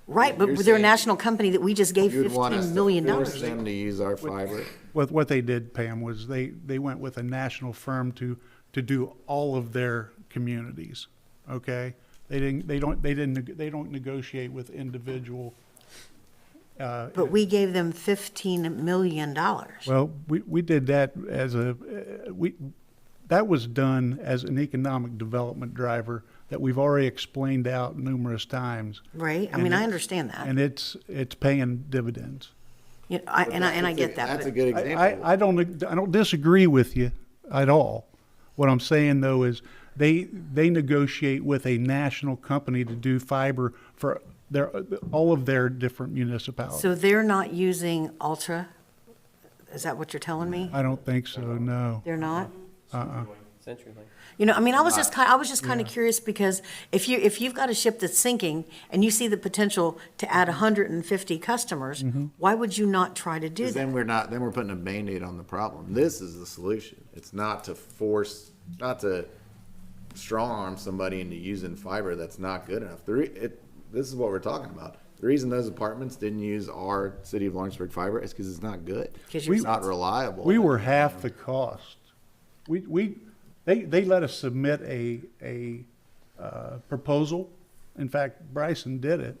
Right, but You're they're a saying national company that we just gave You'd want us $15 to million. force them to use our fiber. What they did, Pam, was they went with a national firm to do all of their communities, okay? They don't negotiate with individual. But we gave them $15 million. Well, we did that as that was done as an economic development driver that we've already explained out numerous times. Right, I And mean, I it- understand that. And it's paying dividends. You know, and I get that. That's a but- good example. I don't disagree with you at all. What I'm saying though is they negotiate with a national company to do fiber for all of their different municipalities. So they're not using Ultra? Is that what you're telling me? I don't think so, no. They're not? CenturyLink. You know, I mean, I was just kind of curious because if you've got a ship that's sinking and you see the potential to add 150 customers, why would you not try to do Because that? then we're putting a Band-Aid on the problem. This is the solution. It's not to strong arm somebody into using fiber that's not good enough. This is what we're talking about. The reason those apartments didn't use our City of Lawrenceburg fiber is because it's not good. 'Cause It's not reliable. We were half the cost. They let us submit a proposal. In fact, Bryson did it.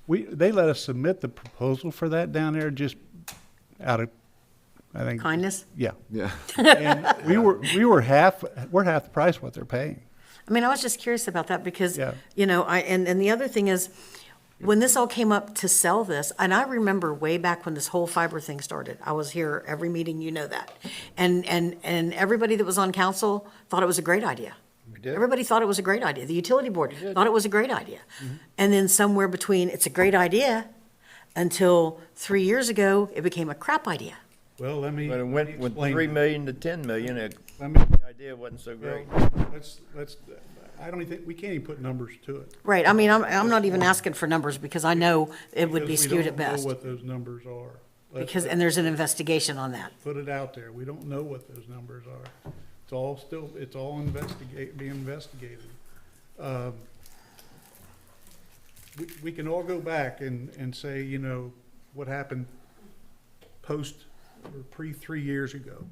They let us submit the proposal for that down there just out of, I think. Kindness? Yeah. Yeah. And we're half the price what they're paying. I mean, I was just curious about that because, Yeah. you know, and the other thing is, when this all came up to sell this, and I remember way back when this whole fiber thing started, I was here every meeting, you know that. And everybody that was on council thought it was a great idea. Everybody thought it was a great idea. The utility board thought it was a great idea. And then somewhere between, it's a great idea, until 3 years ago, it became a crap idea. Well, let me But it went with explain. 3 million to 10 million, the Let me, idea wasn't so great. let's, I don't even think, we can't even put numbers to it. Right, I mean, I'm not even asking for numbers because I know it would be Because we skewed at don't know best. what those numbers are. Because, and there's an investigation on that. Put it out there. We don't know what those numbers are. It's all being investigated. We can all go back and say, you know, what happened post or pre 3 years ago.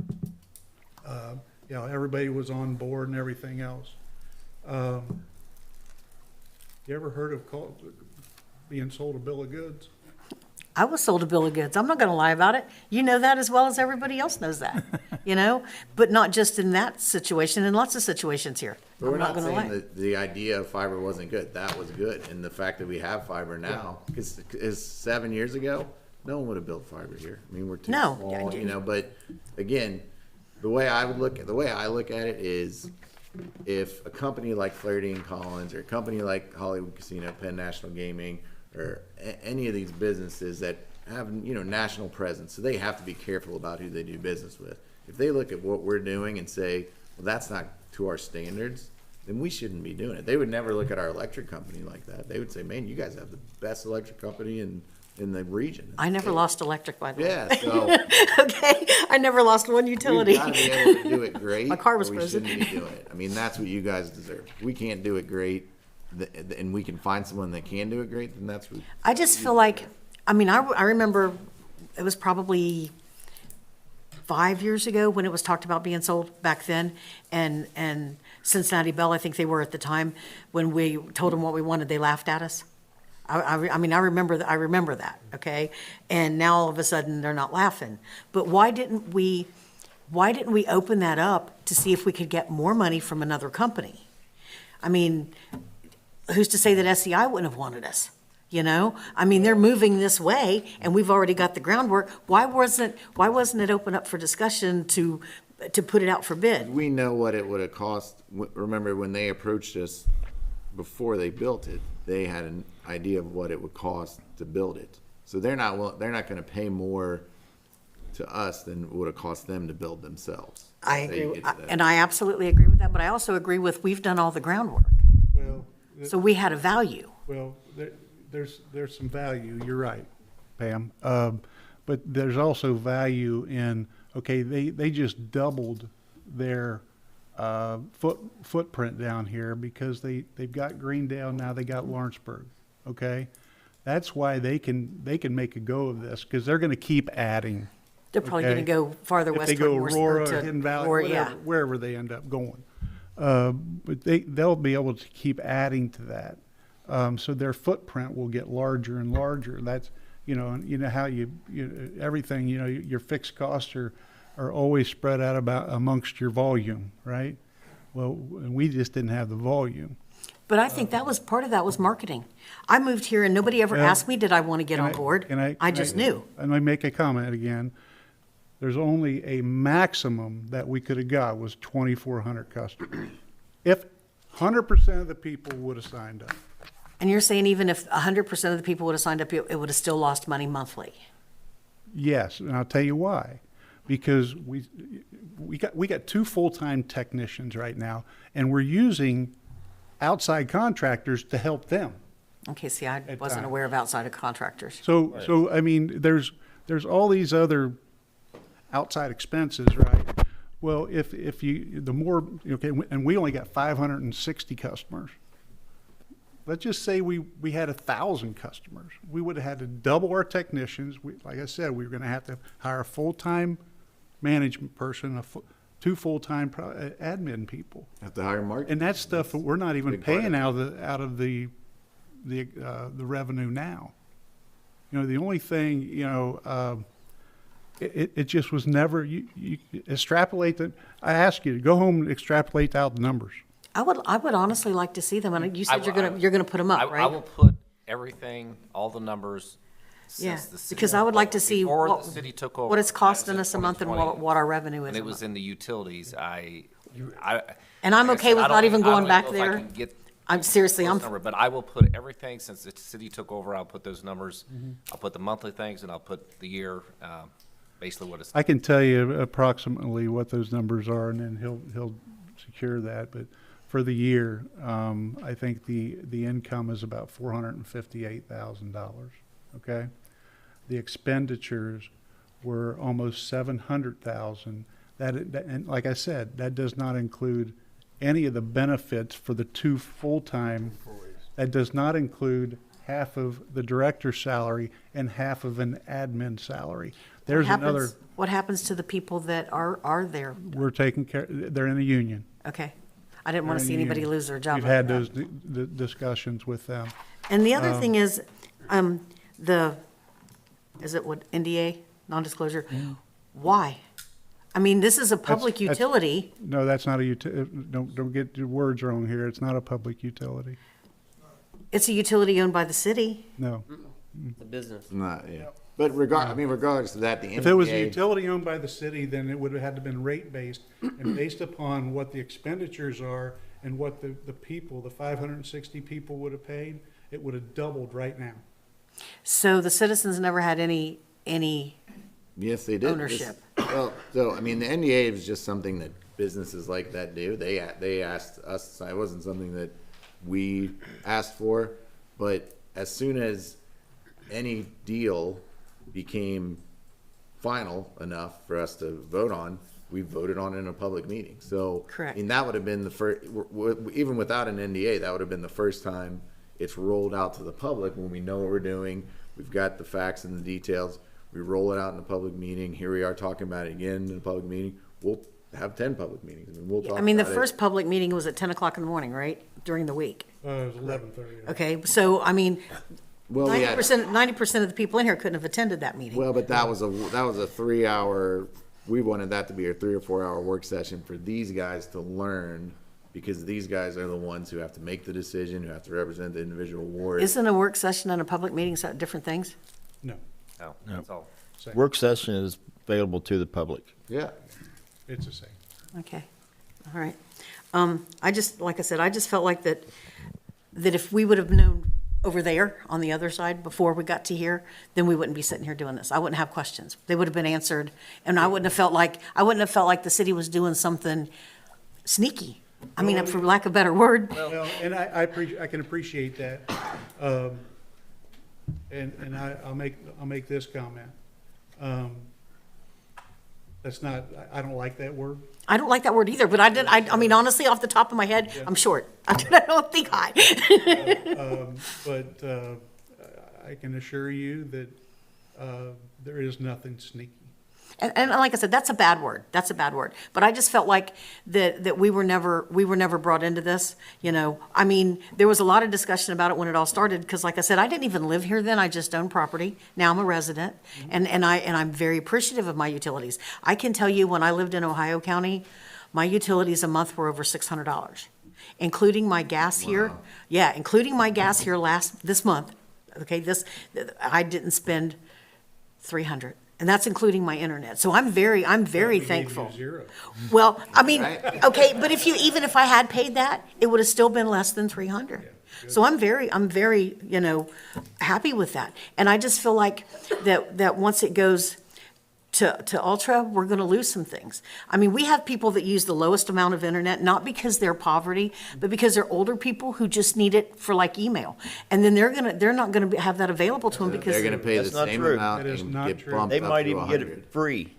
You know, everybody was on board and everything else. You ever heard of being sold a bill of goods? I was sold a bill of goods. I'm not gonna lie about it. You know that as well as everybody else knows that, you know? But not just in that situation, in lots of situations here. But we're I'm not gonna saying lie. that the idea of fiber wasn't good. That was good. And the fact that we have fiber now, because 7 years ago, no one would have built fiber here. I mean, we're too No. small, you know, but again, the way I look at it is, if a company like Flaherty and Collins, or a company like Hollywood Casino, Penn National Gaming, or any of these businesses that have, national presence, so they have to be careful about who they do business with. If they look at what we're doing and say, well, that's not to our standards, then we shouldn't be doing it. They would never look at our electric company like that. They would say, man, you guys have the best electric company in the region. I never lost electric, by the way. Yeah, so Okay, I never lost one utility. we've got to be able to do it great. My car was or we frozen. shouldn't be doing it. I mean, that's what you guys deserve. If we can't do it great, and we can find someone that can do it great, then that's what. I just feel like, I remember it was probably 5 years ago when it was talked about being sold back then, and Cincinnati Bell, I think they were at the time, when we told them what we wanted, they laughed at us. I remember that, okay? And now all of a sudden, they're not laughing. But why didn't we open that up to see if we could get more money from another company? I mean, who's to say that SEI wouldn't have wanted us? They're moving this way, and we've already got the groundwork. Why wasn't it open up for discussion to put it out for bid? We know what it would have cost. Remember when they approached us before they built it, they had an idea of what it would cost to build it. So they're not going to pay more to us than it would have cost them to build themselves. I agree, and I absolutely agree with that, but I also agree with, we've done all the groundwork. Well, So we had a value. well, there's some value, you're right, Pam. But there's also value in, okay, they just doubled their footprint down here because they've got Greendale, now they got Lawrenceburg, okay? That's why they can make a go of this, because they're gonna keep adding. They're probably okay? gonna go farther If westward. they go more Aurora, to- Hidden Valley, or, whatever, yeah. wherever they end up going. But they'll be able to keep adding to that. So their footprint will get larger and larger. That's, how everything, your fixed costs are always spread out amongst your volume, right? Well, we just didn't have the volume. But I think part of that was marketing. I moved here and nobody ever Well, asked me, did I want to get on board? I just knew. And I make a comment again. There's only a maximum that we could have got was 2,400 customers. If 100% of the people would have signed up. And you're saying even if 100% of the people would have signed up, it would have still lost money monthly? Yes, and I'll tell you why. Because we got 2 full-time technicians right now, and we're using outside contractors to help them. Okay, see, I At wasn't times. aware of outside contractors. So I mean, there's all these other outside expenses, right? Well, if you, the more, okay, and we only got 560 customers. Let's just say we had 1,000 customers. We would have had to double our technicians. Like I said, we were going to have to hire a full-time management person, 2 full-time admin people. Have to hire marketing. And that's stuff that we're not even Big part of paying it. out of the revenue now. The only thing, it just was never, you extrapolate that. I ask you to go home and extrapolate out the numbers. I would honestly like to see them, and you said I- you're gonna put them up, I right? will put everything, all the numbers Yeah, since the city. because I would like to see before what, the city took over. what it's that was costing in us a month and 2020, what our revenue is. And a it was month. in the utilities, I. And I'm like I okay said, with I not don't- even I don't going back know if I there. can get I'm seriously, those I'm, number, but I will put everything since the city took over. I'll put those numbers. I'll put the monthly things, and I'll put the year, basically what it's. I can tell you approximately what those numbers are, and then he'll secure that. But for the year, I think the income is about $458,000. Okay, the expenditures were almost $700,000. That, and like I said, that does not include any of the benefits for the 2 full-time. That does not include half of the director's salary and half of an admin salary. There's another. what happens to the people that are there? We're taking care. They're in a union. Okay. I didn't want to They're see in a anybody union. lose their job. We've like had that. those discussions with them. And the other thing is, is it what, NDA, non-disclosure? Why? I mean, this is a public That's- utility. No, that's not a don't get your words wrong here. It's not a public utility. It's a utility owned by the city. No. The business. Not, yeah. But regardless of that, the If it was a NDA utility owned by the city, then it would have had to been rate-based, and based upon what the expenditures are and what the people, the 560 people would have paid, it would have doubled right now. So the citizens never had any, Yes, they did. ownership. Well, so, I mean, the NDA is just something that businesses like that do. They asked us, it wasn't something that we asked for, but as soon as any deal became final enough for us to vote on, we voted on it in a public meeting. So, Correct. I mean, that would have been the first, even without an NDA, that would have been the first time it's rolled out to the public when we know what we're doing. We've got the facts and the details. We roll it out in a public meeting. Here we are talking about it again in a public meeting. We'll have 10 public meetings. I mean, we'll talk I mean, the about it. first public meeting was at 10 o'clock in the morning, right? During the week. It was 11:30. Okay, so, I mean, Well, we had- 90% of the people in here couldn't have attended that meeting. Well, but that was a 3-hour, we wanted that to be a 3 or 4 hour work session for these guys to learn, because these guys are the ones who have to make the decision, who have to represent the individual wards. Isn't a work session and a public meeting different things? No, No, that's all. same. Work session is available to the public. Yeah. It's the same. Okay, all right. Like I said, I just felt like that if we would have known over there on the other side before we got to here, then we wouldn't be sitting here doing this. I wouldn't have questions. They would have been answered, and I wouldn't have felt like the city was doing something sneaky. I mean, for lack of a better word. Well, and I can appreciate that. And I'll make this comment. That's not, I don't like that word. I don't like that word either, but I mean, honestly, off the top of my head, I'm short. I don't think high. But I can assure you that there is nothing sneaky. And like I said, that's a bad word. That's a bad word. But I just felt like that we were never brought into this, you know. I mean, there was a lot of discussion about it when it all started, because like I said, I didn't even live here then. I just owned property. Now I'm a resident, and I'm very appreciative of my utilities. I can tell you, when I lived in Ohio County, my utilities a month were over $600, including my gas here. Yeah, including my gas here this month. Okay, I didn't spend $300. And that's including my internet. So I'm very We gave you thankful. 0. Well, I mean, okay, but even if I had paid that, it would have still been less than 300. So I'm very, happy with that. And I just feel like that once it goes to Ultra, we're gonna lose some things. I mean, we have people that use the lowest amount of internet, not because they're poverty, but because they're older people who just need it for like email. And then they're not gonna have that available to them because. They're gonna pay the That's not same true. amount That is and not get true. bumped They up might to even get 100. it free.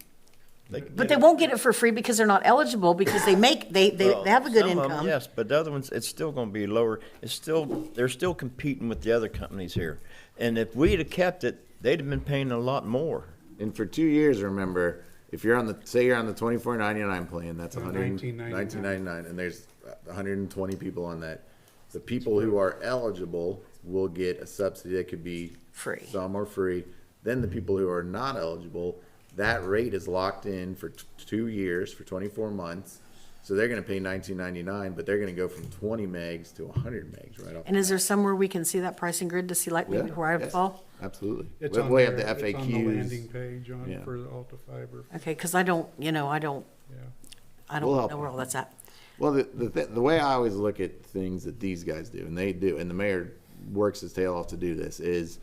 But they won't get it for free because they're not eligible, because they have a good Some of 'em, income. yes, but the other ones, it's still gonna be lower. They're still competing with the other companies here. And if we'd have kept it, they'd have been paying a lot more. And for 2 years, remember, if you're on the 24.99 plan, that's $19.99. $19.99, and there's 120 people on that. The people who are eligible will get a subsidy that could be Free. Some are free. Then the people who are not eligible, that rate is locked in for 2 years, for 24 months. So they're going to pay $19.99, but they're going to go from 20 megs to 100 megs right off. And is there somewhere we can see that pricing grid to see like maybe Yeah, where I would yes, fall? Absolutely. It's We on have there. the It's on the FAQs. landing page Yeah. for the Alta Fiber. Okay, because I don't We'll know help where all that's at. Well, the way I always look at things that these guys do, and they do, and the mayor works his tail off to do this, is,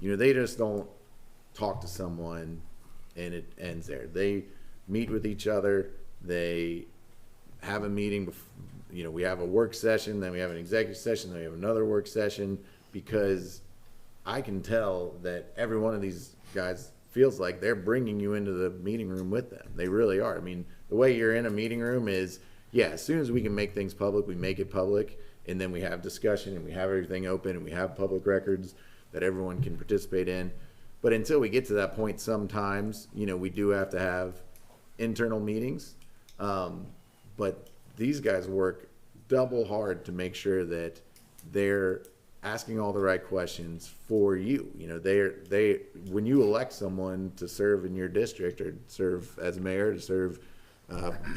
they just don't talk to someone and it ends there. They meet with each other. They have a meeting. We have a work session, then we have an executive session, then we have another work session, because I can tell that every one of these guys feels like they're bringing you into the meeting room with them. They really are. I mean, the way you're in a meeting room is, as soon as we can make things public, we make it public, and then we have discussion, and we have everything open, and we have public records that everyone can participate in. But until we get to that point, sometimes, we do have to have internal meetings. But these guys work double hard to make sure that they're asking all the right questions for you. When you elect someone to serve in your district, or serve as mayor, to serve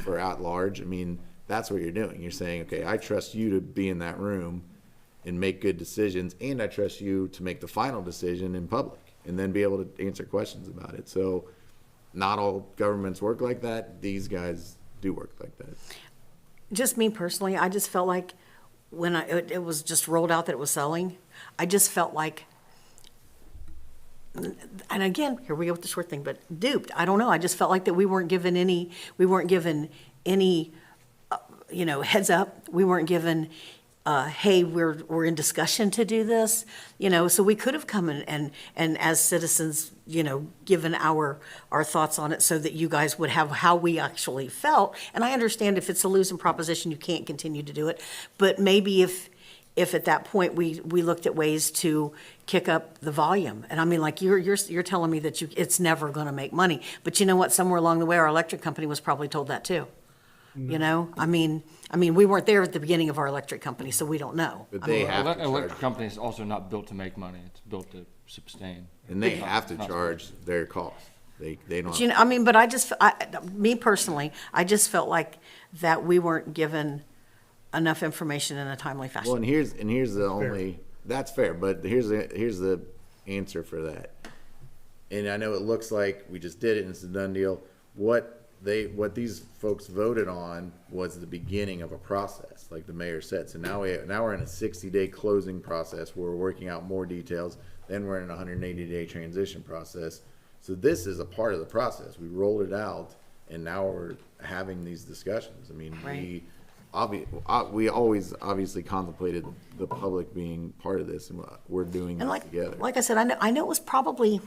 for at large, I mean, that's what you're doing. You're saying, okay, I trust you to be in that room and make good decisions, and I trust you to make the final decision in public. and then be able to answer questions about it. So not all governments work like that. These guys do work like that. Just me personally, I just felt like when it was just rolled out that it was selling, I just felt like, and again, here we go with the short thing, but duped. I don't know. I just felt like that we weren't given any, heads up. We weren't given, hey, we're in discussion to do this, so we could have come in and as citizens, given our thoughts on it so that you guys would have how we actually felt. And I understand if it's a losing proposition, you can't continue to do it. But maybe if at that point we looked at ways to kick up the volume. And I mean, like you're telling me that it's never going to make money. But you know what? Somewhere along the way, our electric company was probably told that too. I mean, we weren't there at the beginning of our electric company, so we don't know. But they have to Electric charge, company is also not built to make money. It's built to sustain. and they have to charge their costs. They don't. But me personally, I just felt like that we weren't given enough information in a timely fashion. Well, and here's the only, that's fair, but here's the answer for that. And I know it looks like we just did it and it's a done deal. What these folks voted on was the beginning of a process, like the mayor said. So now we're in a 60-day closing process where we're working out more details. Then we're in a 180-day transition process. So this is a part of the process. We rolled it out, and now we're having these discussions. I mean, Right. we always obviously contemplated the public being part of this, and we're doing And this together. like I said, I know it was probably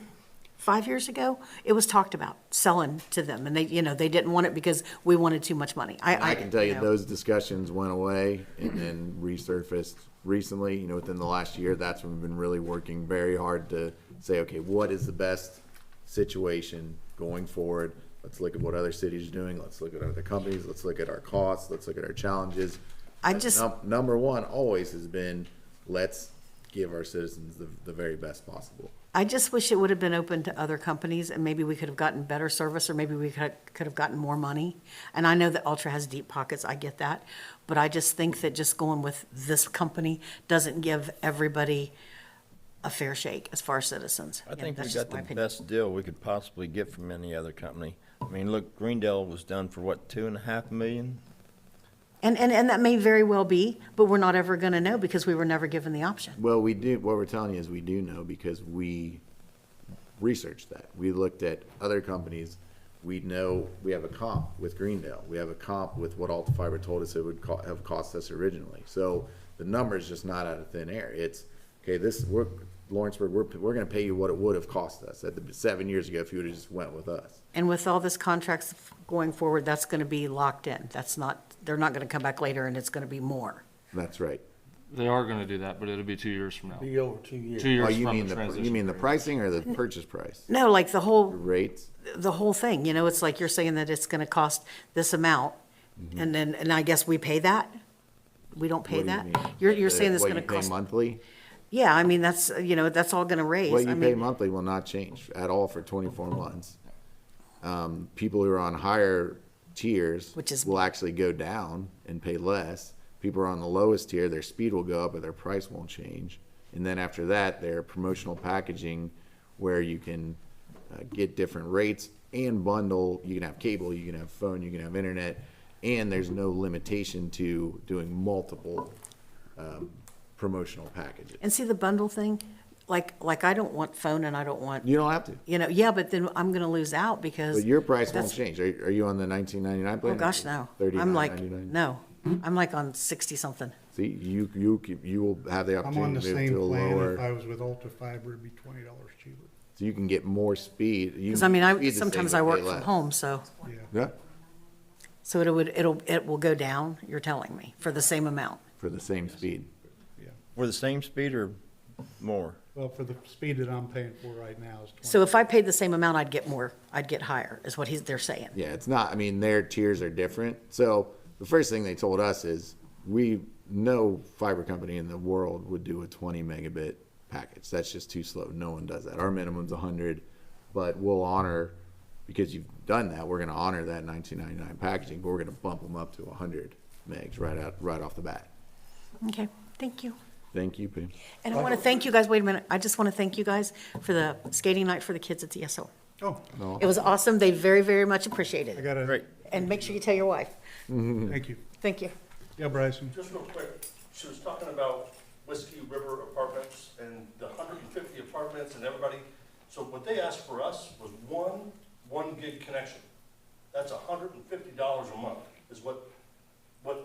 5 years ago, it was talked about selling to them, and they didn't want it because we wanted too much money. I can tell you those discussions went away and then resurfaced recently, within the last year. That's when we've been really working very hard to say, okay, what is the best situation going forward? Let's look at what other cities are doing. Let's look at other companies. Let's look at our costs. Let's look at our challenges. Number one always has been, let's give our citizens the very best possible. I just wish it would have been open to other companies, and maybe we could have gotten better service, or maybe we could have gotten more money. And I know that Ultra has deep pockets, I get that, but I just think that just going with this company doesn't give everybody a fair shake as far as citizens. I think we That's got just the my opinion. best deal we could possibly get from any other company. I mean, look, Greendale was done for what, $2.5 million? And that may very well be, but we're not ever gonna know because we were never given the option. Well, we do, what we're telling you is we do know because we researched that. We looked at other companies. We know, we have a comp with Greendale. We have a comp with what Alta Fiber told us it would have cost us originally. So the number's just not out of thin air. It's, okay, Lawrenceburg, we're gonna pay you what it would have cost us 7 years ago if you would've just went with us. And with all this contracts going forward, that's gonna be locked in. They're not gonna come back later and it's gonna be more. That's right. They are gonna do that, but it'll be 2 years from now. Be over 2 years. 2 years Oh, you from mean the transition. you mean the pricing or the purchase price? No, like the The whole rates? thing, it's like you're saying that it's gonna cost this amount, Mm-hmm. and I guess we pay that? We don't pay What do you that? mean? You're saying it's What, gonna you pay cost, monthly? yeah, I mean, that's all gonna raise. What I you pay mean, monthly will not change at all for 24 months. People who are on higher tiers will actually go down and pay less. People who are on the lowest tier, their speed will go up, but their price won't change. And then after that, their promotional packaging where you can get different rates and bundle. You can have cable, you can have phone, you can have internet, and there's no limitation to doing multiple promotional packages. and see the bundle thing, like I don't want phone and I don't want, You don't have to. yeah, but then I'm gonna lose out because. But your price won't that's- change. Are you on the 19.99 plan? Oh, gosh, no. $39.99? I'm like, no, I'm like on 60-something. See, you will have the I'm on opportunity the to move same to a plan. If I lower, was with Ultra Fiber, it'd be $20 cheaper. so you can get more speed. Because I mean, sometimes I work from home, so Yeah, so it will go down, you're telling me, for the same amount. for the same speed. For the same speed or more? Well, for the speed that I'm paying for right now is 20. So if I paid the same amount, I'd get more, I'd get higher, is what they're saying. Yeah, it's not, I mean, their tiers are different. So the first thing they told us is, no fiber company in the world would do a 20 megabit package. That's just too slow. No one does that. Our minimum's 100, but we'll honor, because you've done that, we're gonna honor that 19.99 packaging, but we're gonna bump them up to 100 megs right off the bat. Okay, thank you. Thank you, Pam. And I want to thank you guys, wait a minute, I just want to thank you guys for the skating night for the kids at the ESO. Oh, It was awesome, they very, very much appreciated I it. got it. And make sure you tell your wife. Thank you. Thank you. Yeah, Bryson. Just real quick, she was talking about Whiskey River Apartments and the 150 apartments and everybody. So what they asked for us was one gig connection. That's $150 a month is what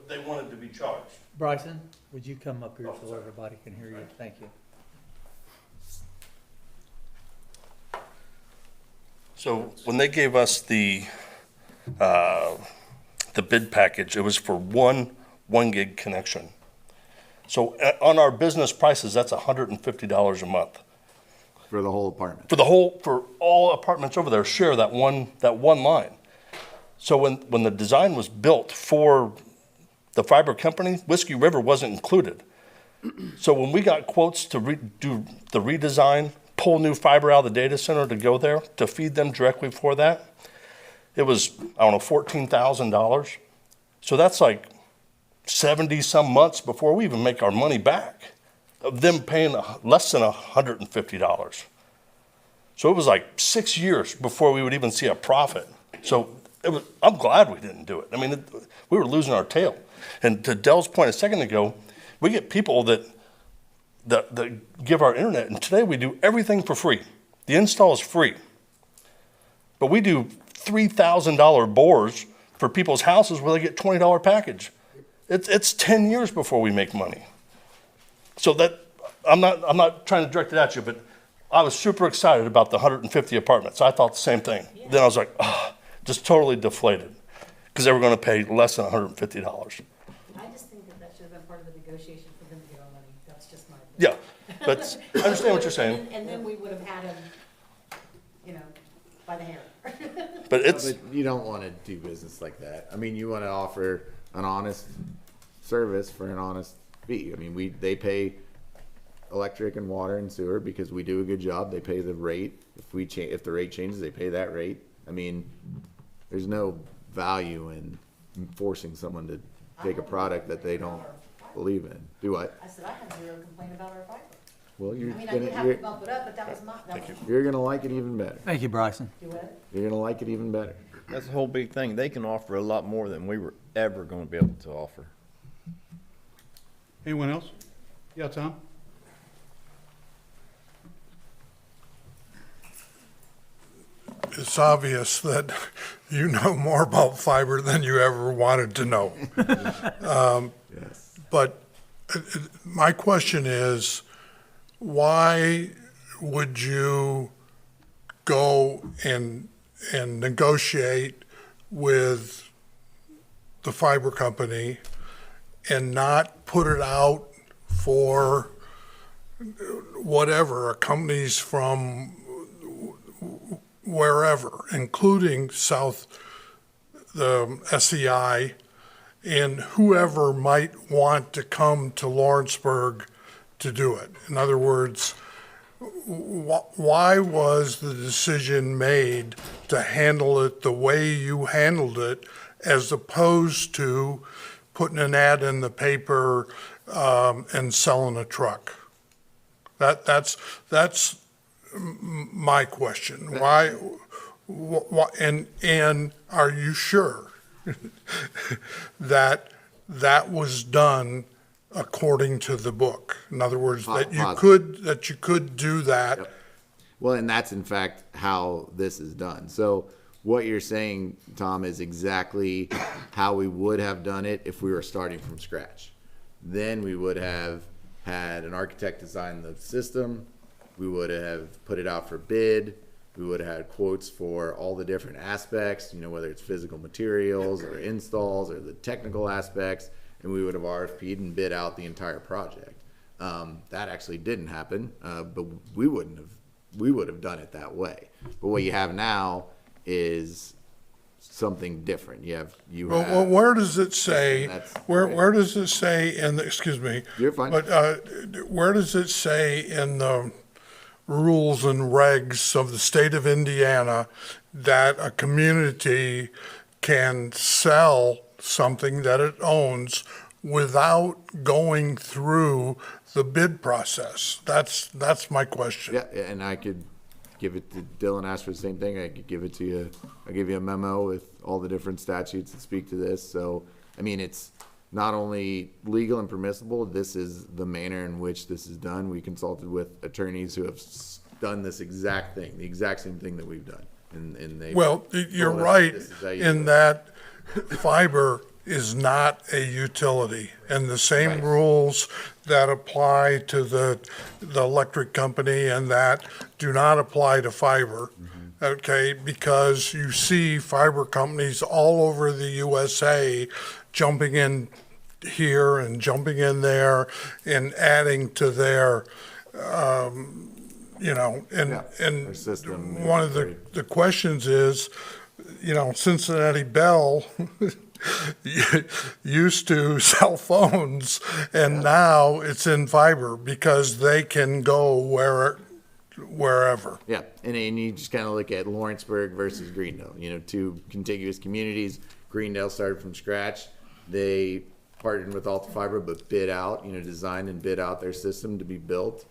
they wanted to be charged. Bryson, would you come up here Oh, so sorry. everybody can hear you? Thank you. So when they gave us the bid package, it was for one gig connection. So on our business prices, that's $150 a month. For the whole apartment. For all apartments over there, share that one line. So when the design was built for the fiber company, Whiskey River wasn't included. So when we got quotes to do the redesign, pull new fiber out of the data center to go there, to feed them directly for that, it was, I don't know, $14,000. So that's like 70 some months before we even make our money back of them paying less than $150. So it was like 6 years before we would even see a profit. So I'm glad we didn't do it. I mean, we were losing our tail. And to Dell's point a second ago, we get people that give our internet, and today we do everything for free. The install is free. But we do $3,000 bores for people's houses where they get $20 package. It's 10 years before we make money. So that, I'm not trying to direct it at you, but I was super excited about the 150 apartments. I thought the same thing. Yeah. Then I was like, just totally deflated because they were going to pay less than $150. I just think that should have been part of the negotiation for them to get our money. That's just my opinion. Yeah, but I understand what you're saying. And then we would have had him, by the hair. But But you don't want to do business like that. I mean, you want to offer an honest service for an honest fee. I mean, they pay electric and water and sewer because we do a good job. They pay the rate. If the rate changes, they pay that rate. I mean, there's no value in forcing someone to take a product that they don't believe in. Do what? I said, I have zero complaint about our fiber. Well, I mean, I did have to bump it up, but that was you're gonna like it even better. Thank you, Bryson. Do it. You're gonna like it even better. That's the whole big thing. They can offer a lot more than we were ever going to be able to offer. Anyone else? Yeah, Tom? It's obvious that you know more about fiber than you ever wanted to know. Yes. But my question is, why would you go and negotiate with the fiber company and not put it out for whatever, companies from wherever, including the SEI, and whoever might want to come to Lawrenceburg to do it? In other words, why was the decision made to handle it the way you handled it, as opposed to putting an ad in the paper and selling a truck? That's my question. Why and are you sure that was done according to the book? In other words, that you could do that. Yep. Well, and that's in fact how this is done. So what you're saying, Tom, is exactly how we would have done it if we were starting from scratch. Then we would have had an architect design the system. We would have put it out for bid. We would have had quotes for all the different aspects, whether it's physical materials or installs or the technical aspects, and we would have RFP'd and bid out the entire project. That actually didn't happen, but we would have done it that way. But what you have now is something different. Well, where does it say? Where does it say in the? Excuse me. You're fine. But where does it say in the rules and regs of the state of Indiana that a community can sell something that it owns without going through the bid process? That's my question. Yeah, and I could give it to Dylan, asked for the same thing. I could give it to you. I'll give you a memo with all the different statutes that speak to this. So, I mean, it's not only legal and permissible, this is the manner in which this is done. We consulted with attorneys who have done this exact thing, the exact same thing that we've done. And they. Well, you're told us right this is how you do in it. that fiber is not a utility, and the same Right. rules that apply to the electric company and that do not apply to fiber. Okay, because you see fiber companies all over the USA jumping in here and jumping in there and adding to their, you know, Yeah, and their system. one of the questions is, you know, Cincinnati Bell used to sell phones, and now it's in fiber because they can go wherever. Yeah, and you just kind of look at Lawrenceburg versus Greendale, you know, two contiguous communities. Greendale started from scratch. They partnered with Alta Fiber, but bid out, you know, designed and bid out their system to be built.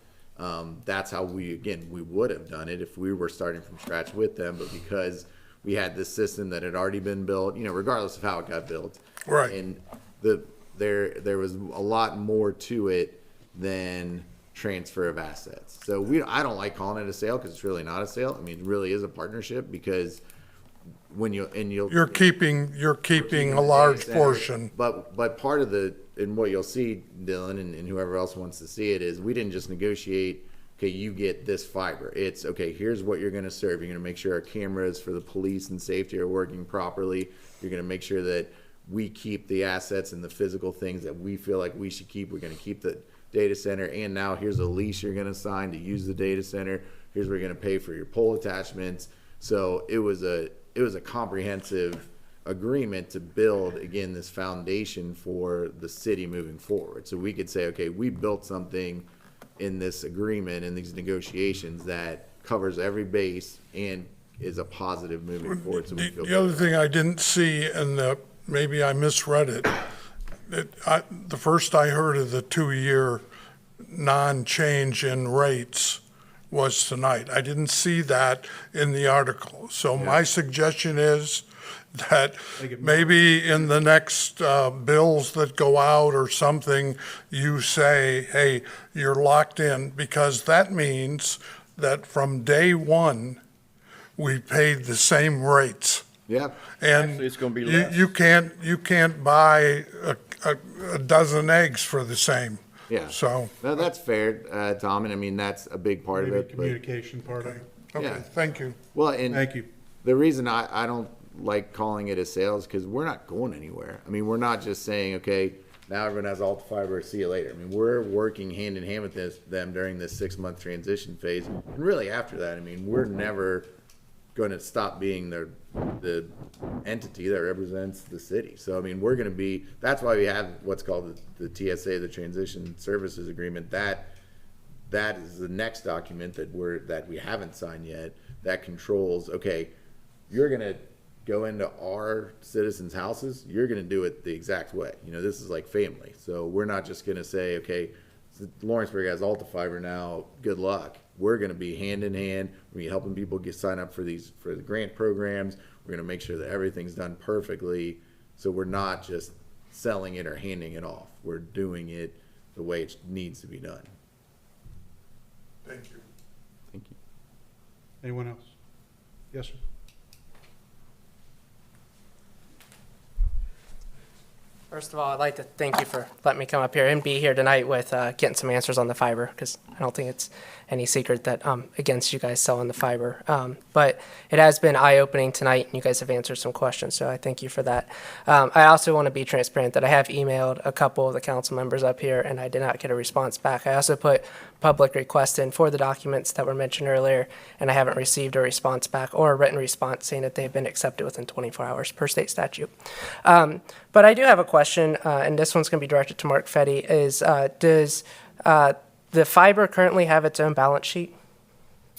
That's how we would have done it if we were starting from scratch with them, but because we had this system that had already been built, you know, regardless of how it got built. Right. And there was a lot more to it than transfer of assets. So I don't like calling it a sale because it's really not a sale. I mean, it really is a partnership because You're keeping a large center. portion. But part of and what you'll see, Dylan, and whoever else wants to see it, is we didn't just negotiate, okay, you get this fiber. It's, okay, here's what you're going to serve. You're going to make sure our cameras for the police and safety are working properly. You're going to make sure that we keep the assets and the physical things that we feel like we should keep. We're going to keep the data center. And now here's a lease you're going to sign to use the data center. Here's where you're going to pay for your pole attachments. So it was a comprehensive agreement to build, again, this foundation for the city moving forward. So we could say, okay, we built something in this agreement, in these negotiations, that covers every base and is a positive moving forward. So we feel The other thing I didn't see, and maybe I misread it, the first I heard of the 2-year non-change in rates was tonight. I didn't see that in the article. So my suggestion is that maybe in the next bills that go out or something, you say, hey, you're locked in, because that means that from day one, we paid the same rates. Yeah. And Actually, it's gonna be you- less. you can't buy a dozen eggs for the same. Yeah. So, No, that's fair, Tom, and I mean, that's a big part Maybe of it. but- communication part of it. okay, Yeah. thank you. Well, and Thank you. the reason I don't like calling it a sale is because we're not going anywhere. I mean, we're not just saying, okay, now everyone has Alta Fiber, see you later. I mean, we're working hand in hand with them during this 6-month transition phase. And really after that, I mean, we're never going to stop being the entity that represents the city. So, I mean, we're going to be, that's why we have what's called the TSA, the Transition Services Agreement. That is the next document that we haven't signed yet, that controls, okay, you're going to go into our citizens' houses, you're going to do it the exact way. You know, this is like family. So we're not just going to say, okay, Lawrenceburg has Alta Fiber now, good luck. We're going to be hand in hand. We're going to be helping people sign up for the grant programs. We're going to make sure that everything's done perfectly. So we're not just selling it or handing it off. We're doing it the way it needs to be done. Thank you. Thank you. Anyone else? Yes, sir. First of all, I'd like to thank you for letting me come up here and be here tonight with getting some answers on the fiber, because I don't think it's any secret that I'm against you guys selling the fiber. But it has been eye-opening tonight, and you guys have answered some questions, so I thank you for that. I also want to be transparent that I have emailed a couple of the council members up here, and I did not get a response back. I also put public request in for the documents that were mentioned earlier, and I haven't received a response back or a written response saying that they've been accepted within 24 hours per state statute. But I do have a question, and this one's going to be directed to Mark Fetty, is does the fiber currently have its own balance sheet?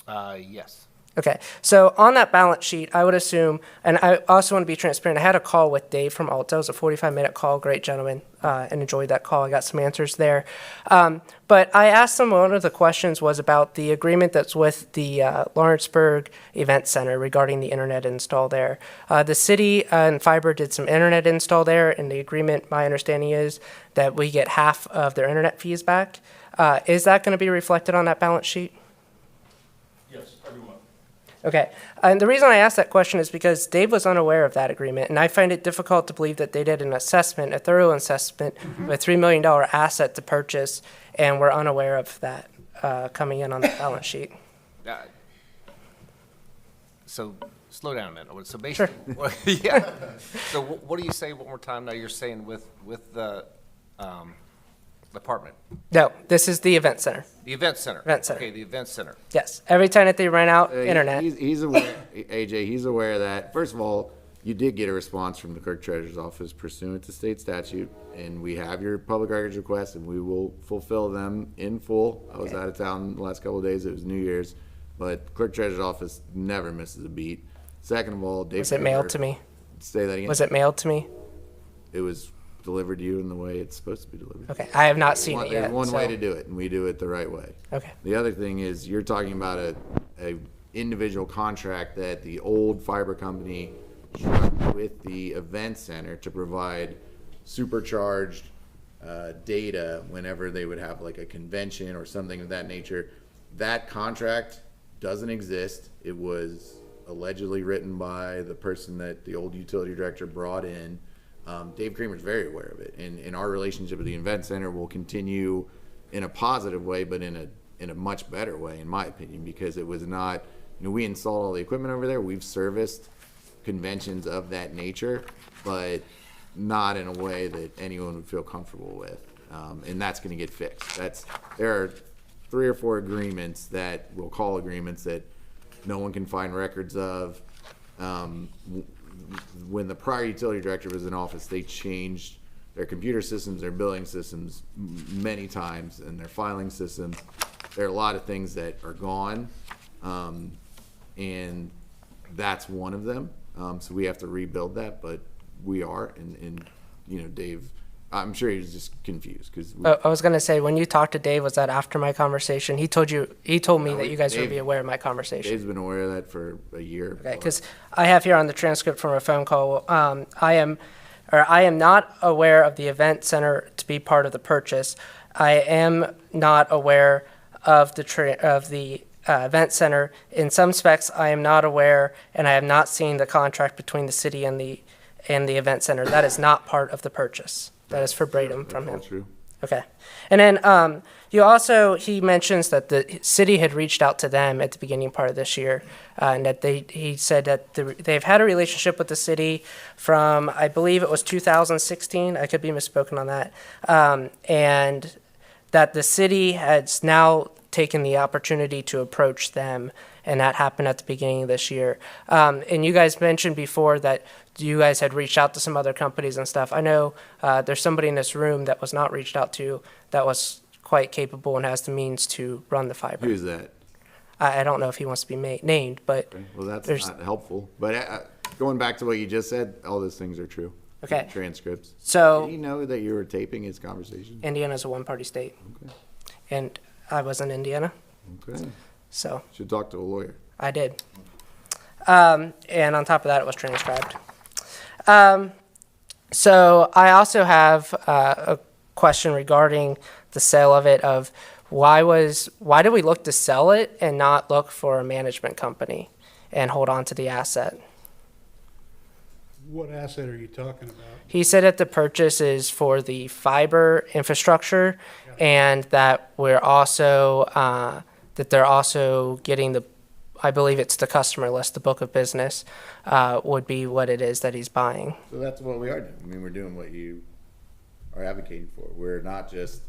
Yes. Okay, so on that balance sheet, I would assume, and I also want to be transparent, I had a call with Dave from Alta. It was a 45-minute call, great gentleman, and enjoyed that call. I got some answers there. But I asked him, one of the questions was about the agreement that's with the Lawrenceburg Event Center regarding the internet install there. The city and fiber did some internet install there, and the agreement, my understanding is that we get half of their internet fees back. Is that going to be reflected on that balance sheet? Yes, every month. Okay, and the reason I asked that question is because Dave was unaware of that agreement, and I find it difficult to believe that they did an assessment, a thorough assessment, of a $3 million asset to purchase, and we're unaware of that coming in on the balance sheet. So, slow down a minute. So basically, yeah. So what do you say one more time now? You're saying with the apartment? No, this is the event center. The event center? Event center. Okay, the event center. Yes, every time that they rent out internet. He's aware, AJ, he's aware that, first of all, you did get a response from the clerk treasurer's office pursuant to state statute, and we have your public records requests, and we will fulfill them in full. I was out of town the last couple of days. It was New Year's, but clerk treasurer's office never misses a beat. Second of all, Dave. Was it mailed to me? Say that again. Was it mailed to me? It was delivered to you in the way it's supposed to be delivered. Okay, I have not seen it yet. There's one way so- to do it, and we do it the right way. Okay. The other thing is, you're talking about a individual contract that the old fiber company struck with the event center to provide supercharged data whenever they would have like a convention or something of that nature. That contract doesn't exist. It was allegedly written by the person that the old utility director brought in. Dave Kramer's very aware of it, and our relationship with the event center will continue in a positive way, but in a much better way, in my opinion, because it was not, we installed all the equipment over there. We've serviced conventions of that nature, but not in a way that anyone would feel comfortable with, and that's going to get fixed. There are 3 or 4 agreements that we'll call agreements that no one can find records of. When the prior utility director was in office, they changed their computer systems, their billing systems many times, and their filing systems. There are a lot of things that are gone, and that's one of them. So we have to rebuild that, but we are, and Dave, I'm sure he was just confused because I was gonna say, when you talked to Dave, was that after my conversation? He told me that you guys would be aware of my conversation. Dave's been aware of that for a year. Okay, because I have here on the transcript from a phone call, I am not aware of the event center to be part of the purchase. I am not aware of the event center. In some specs, I am not aware, and I have not seen the contract between the city and the event center. That is not part of the purchase. That is verbatim from him. That's true. Okay. And then he mentions that the city had reached out to them at the beginning part of this year, and that he said that they've had a relationship with the city from, I believe it was 2016. I could be misspoken on that. And that the city has now taken the opportunity to approach them, and that happened at the beginning of this year. And you guys mentioned before that you guys had reached out to some other companies and stuff. I know there's somebody in this room that was not reached out to that was quite capable and has the means to run the fiber. Who's that? I don't know if he wants to be named, but Okay. Well, that's not helpful. But going back to what you just said, all those things are true. Okay. Transcripts. So Did he know that you were taping his conversation? Indiana's a one-party state, Okay. and I was in Indiana, Okay. so Should talk to a lawyer. I did. And on top of that, it was transcribed. So I also have a question regarding the sale of it. Of why did we look to sell it and not look for a management company and hold on to the asset? What asset are you talking about? He said that the purchase is for the fiber infrastructure, and that we're also that they're also getting I believe it's the customer list, the book of business, would be what it is that he's buying. So that's what we are doing. I mean, we're doing what you are advocating for. We're not just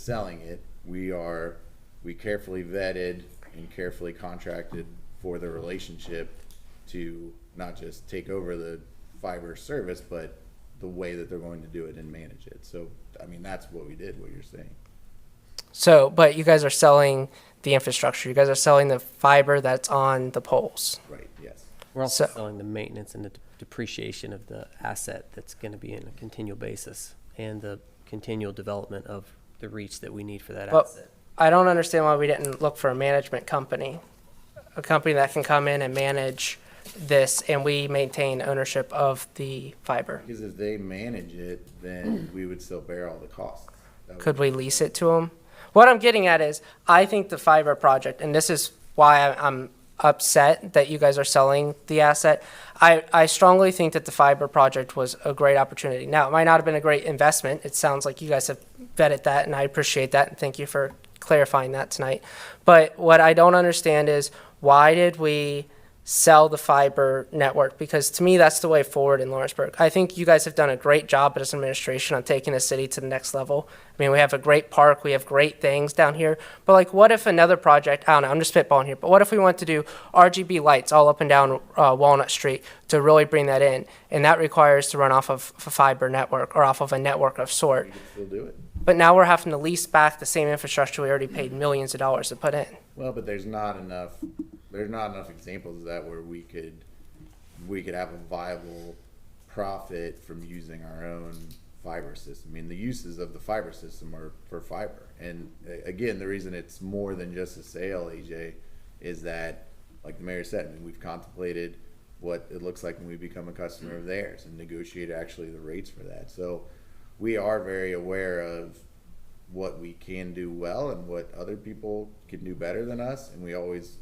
selling it. We carefully vetted and carefully contracted for the relationship to not just take over the fiber service, but the way that they're going to do it and manage it. So, I mean, that's what we did, what you're saying. So, but you guys are selling the infrastructure. You guys are selling the fiber that's on the poles. Right, yes. We're also So- selling the maintenance and the depreciation of the asset that's going to be in a continual basis and the continual development of the reach that we need for that But asset. I don't understand why we didn't look for a management company, a company that can come in and manage this, and we maintain ownership of the fiber. Because if they manage it, then we would still bear all the costs. That would- Could we lease it to them? What I'm getting at is, I think the fiber project, and this is why I'm upset that you guys are selling the asset. I strongly think that the fiber project was a great opportunity. Now, it might not have been a great investment. It sounds like you guys have vetted that, and I appreciate that, and thank you for clarifying that tonight. But what I don't understand is, why did we sell the fiber network? Because to me, that's the way forward in Lawrenceburg. I think you guys have done a great job as an administration on taking the city to the next level. I mean, we have a great park, we have great things down here. But like, what if another project, I don't know, I'm just spitballing here, but what if we want to do RGB lights all up and down Walnut Street to really bring that in? And that requires to run off of a fiber network or off of a network of sort. We could still do it. But now we're having to lease back the same infrastructure we already paid millions of dollars to put in. Well, but there's not enough examples of that where we could have a viable profit from using our own fiber system. I mean, the uses of the fiber system are for fiber. And again, the reason it's more than just a sale, AJ, is that, like the mayor said, I mean, we've contemplated what it looks like when we become a customer of theirs and negotiate actually the rates for that. So we are very aware of what we can do well and what other people can do better than us, and we always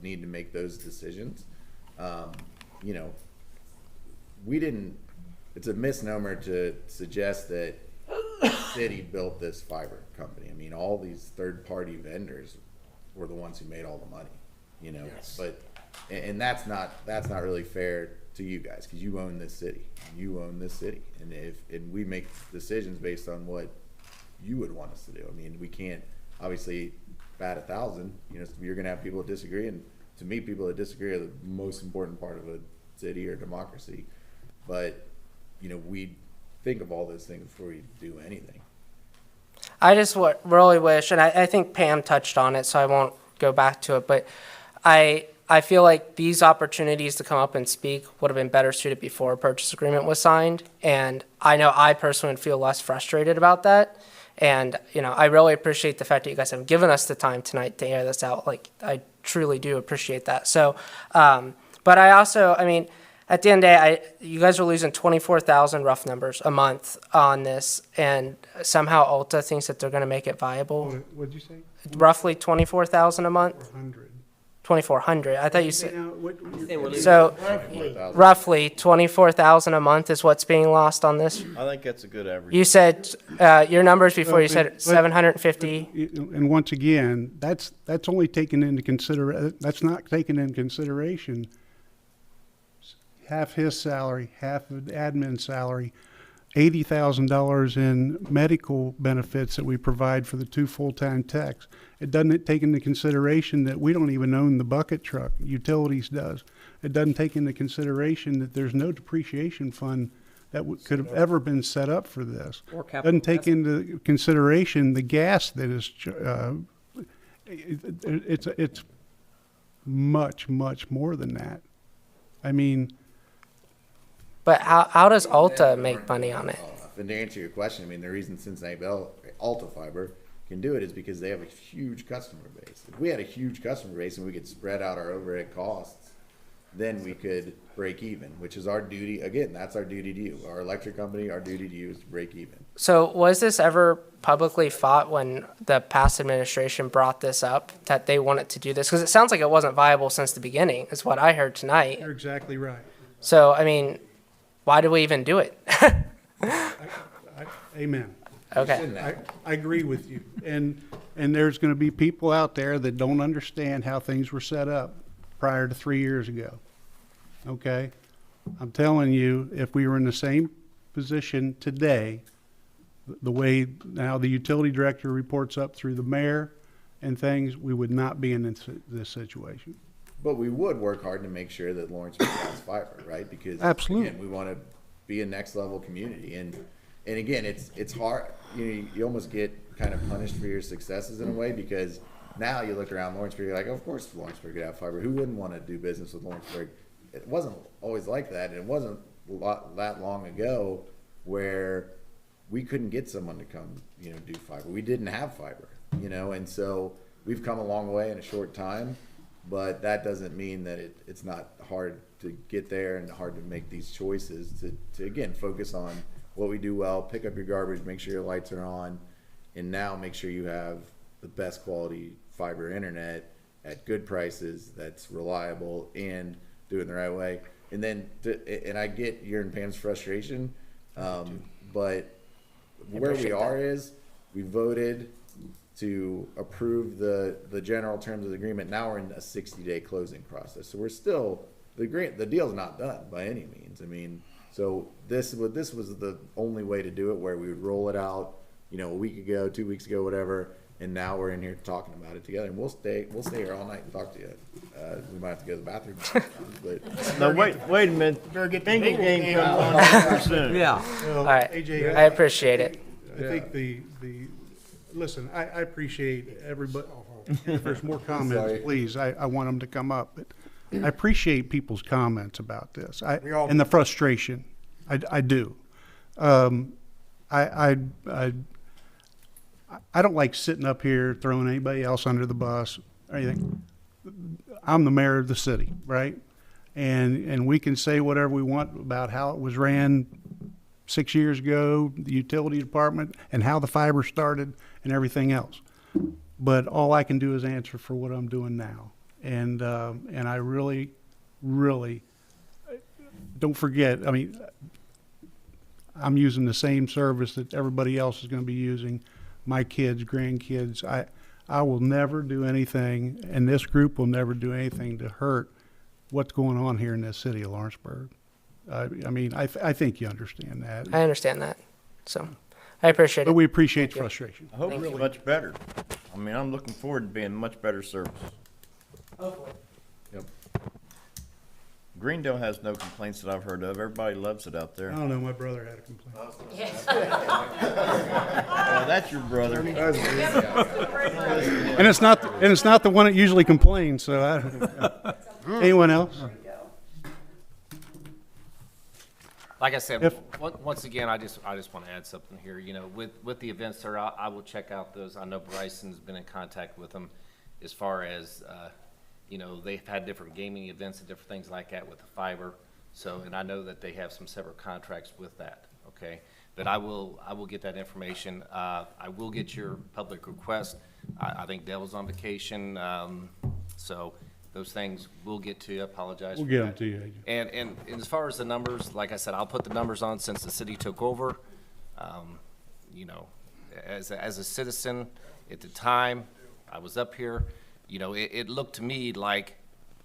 need to make those decisions. You know, it's a misnomer to suggest that the city built this fiber company. I mean, all these third-party vendors were the ones who made all the money, you know. Yes. But and that's not really fair to you guys, because you own this city. You own this city, and we make decisions based on what you would want us to do. I mean, we can't obviously bat 1,000. You know, you're going to have people that disagree, and to me, people that disagree are the most important part of a city or democracy. But you know, we think of all those things before we do anything. I just really wish, and I think Pam touched on it, so I won't go back to it, but I feel like these opportunities to come up and speak would have been better suited before a purchase agreement was signed. And I know I personally would feel less frustrated about that. And, you know, I really appreciate the fact that you guys have given us the time tonight to air this out. Like, I truly do appreciate that. So, but I also, I mean, at the end of the day, you guys are losing 24,000 rough numbers a month on this. And somehow Ulta thinks that they're going to make it viable. What'd you say? Roughly 24,000 a month? 400. 2,400. I thought you said. Saying we're losing- So roughly 24,000 a month is what's being lost on this. I think that's a good average. You said your numbers before. You said 750. And once again, that's only taken into that's not taken into consideration half his salary, half of the admin salary, $80,000 in medical benefits that we provide for the 2 full-time techs. It doesn't take into consideration that we don't even own the bucket truck. Utilities does. It doesn't take into consideration that there's no depreciation fund that could have ever been set up for this. Or capital Doesn't take into consideration the gas that is, it's much, much more than that. I mean, But how does Ulta make money on it? And to answer your question, I mean, the reason Cincinnati Bell, Alta Fiber, can do it is because they have a huge customer base. If we had a huge customer base and we could spread out our overhead costs, then we could break even, which is our duty. Again, that's our duty to you. Our electric company, our duty to you is to break even. So was this ever publicly fought when the past administration brought this up, that they wanted to do this? Because it sounds like it wasn't viable since the beginning, is what I heard tonight. you're exactly right. So, I mean, why do we even do it? Amen. Okay. I agree with you. And there's going to be people out there that don't understand how things were set up prior to 3 years ago. Okay? I'm telling you, if we were in the same position today, the way now the utility director reports up through the mayor and things, we would not be in this situation. But we would work hard to make sure that Lawrenceburg has fiber, right? Because Absolutely. again, we want to be a next level community, and again, it's hard. You almost get kind of punished for your successes in a way, because Now you look around Lawrenceburg, you're like, of course Lawrenceburg could have fiber. Who wouldn't want to do business with Lawrenceburg? It wasn't always like that, and it wasn't that long ago where we couldn't get someone to come, do fiber. We didn't have fiber, and so we've come a long way in a short time, but that doesn't mean that it's not hard to get there and hard to make these choices to again, focus on what we do well, pick up your garbage, make sure your lights are on, and now make sure you have the best quality fiber internet at good prices that's reliable and do it in the right way. And then, and I get your and Pam's frustration, but where we are is we voted to approve the general terms of the agreement. Now we're in a 60-day closing process. So we're still, the deal's not done by any means. I mean, so this was the only way to do it, where we would roll it out, a week ago, 2 weeks ago, whatever. And now we're in here talking about it together, and we'll stay here all night and talk to you. We might have to go to the bathroom sometimes, but No, wait a minute. Better get the Bingo Bengals game game comes on. on pretty soon. Well, All right, AJ, I appreciate it. I think listen, I appreciate everybody, if there's more comments, please, I want them to come up. But I appreciate people's comments about this, and the frustration. I do. I don't like sitting up here throwing anybody else under the bus or anything. I'm the mayor of the city, right? And we can say whatever we want about how it was ran 6 years ago, the utility department, and how the fiber started and everything else. But all I can do is answer for what I'm doing now. And I really, really, don't forget, I mean, I'm using the same service that everybody else is going to be using. My kids, grandkids, I will never do anything, and this group will never do anything to hurt what's going on here in this city of Lawrenceburg. I mean, I think you understand that. I understand that. So I appreciate it. But we appreciate the frustration. I hope it's much better. I mean, I'm looking forward to being much better service. Hopefully. yep. Greendale has no complaints that I've heard of. Everybody loves it out there. I don't know, my brother had a complaint. Oh, that's your brother. And it's not the one that usually complains, so I don't know. Anyone else? Like I said, If- once again, I just want to add something here. With the events there, I will check out those. I know Bryson's been in contact with them as far as, they've had different gaming events and different things like that with the fiber. So, and I know that they have some separate contracts with that, okay? But I will get that information. I will get your public request. I think Dale's on vacation, so those things we'll get to you. I apologize. We'll for get them that. to you. And as far as the numbers, like I said, I'll put the numbers on since the city took over. As a citizen at the time, I was up here, it looked to me like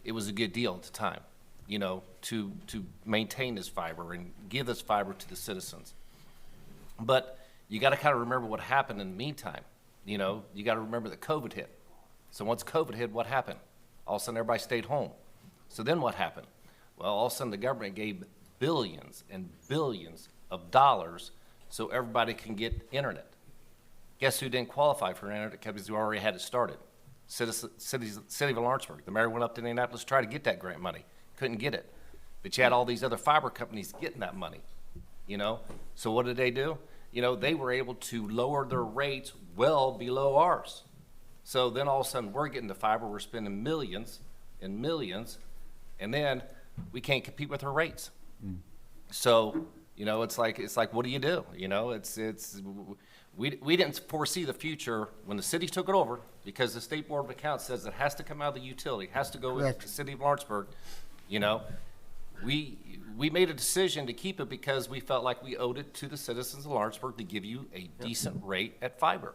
it was a good deal at the time, to maintain this fiber and give this fiber to the citizens. But you got to kind of remember what happened in the meantime. You got to remember that COVID hit. So once COVID hit, what happened? All of a sudden, everybody stayed home. So then what happened? Well, all of a sudden, the government gave billions and billions of dollars so everybody can get internet. Guess who didn't qualify for internet because we already had it started? City of Lawrenceburg. The mayor went up to Indianapolis to try to get that grant money. Couldn't get it. But you had all these other fiber companies getting that money, So what did they do? They were able to lower their rates well below ours. So then all of a sudden we're getting the fiber, we're spending millions and millions, and then we can't compete with our rates. So, it's like, what do you do? We didn't foresee the future when the city took it over because the State Board of Accounts says it has to come out of the utility, it has to go with the city of Lawrenceburg. We made a decision to keep it because we felt like we owed it to the citizens of Lawrenceburg to give you a decent rate at fiber.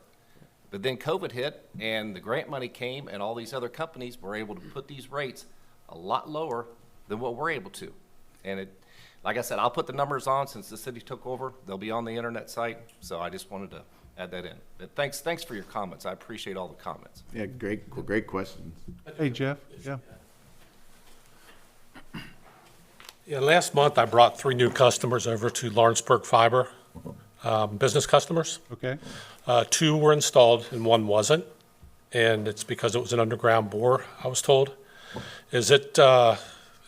But then COVID hit and the grant money came and all these other companies were able to put these rates a lot lower than what we're able to. And like I said, I'll put the numbers on since the city took over. They'll be on the internet site. So I just wanted to add that in. But thanks for your comments. I appreciate all the comments. Yeah, great questions. Hey, Jeff? Yeah. Yeah, last month I brought 3 new customers over to Lawrenceburg Fiber, business customers. Okay. 2 were installed and 1 wasn't. and it's because it was an underground bore, I was told. Is the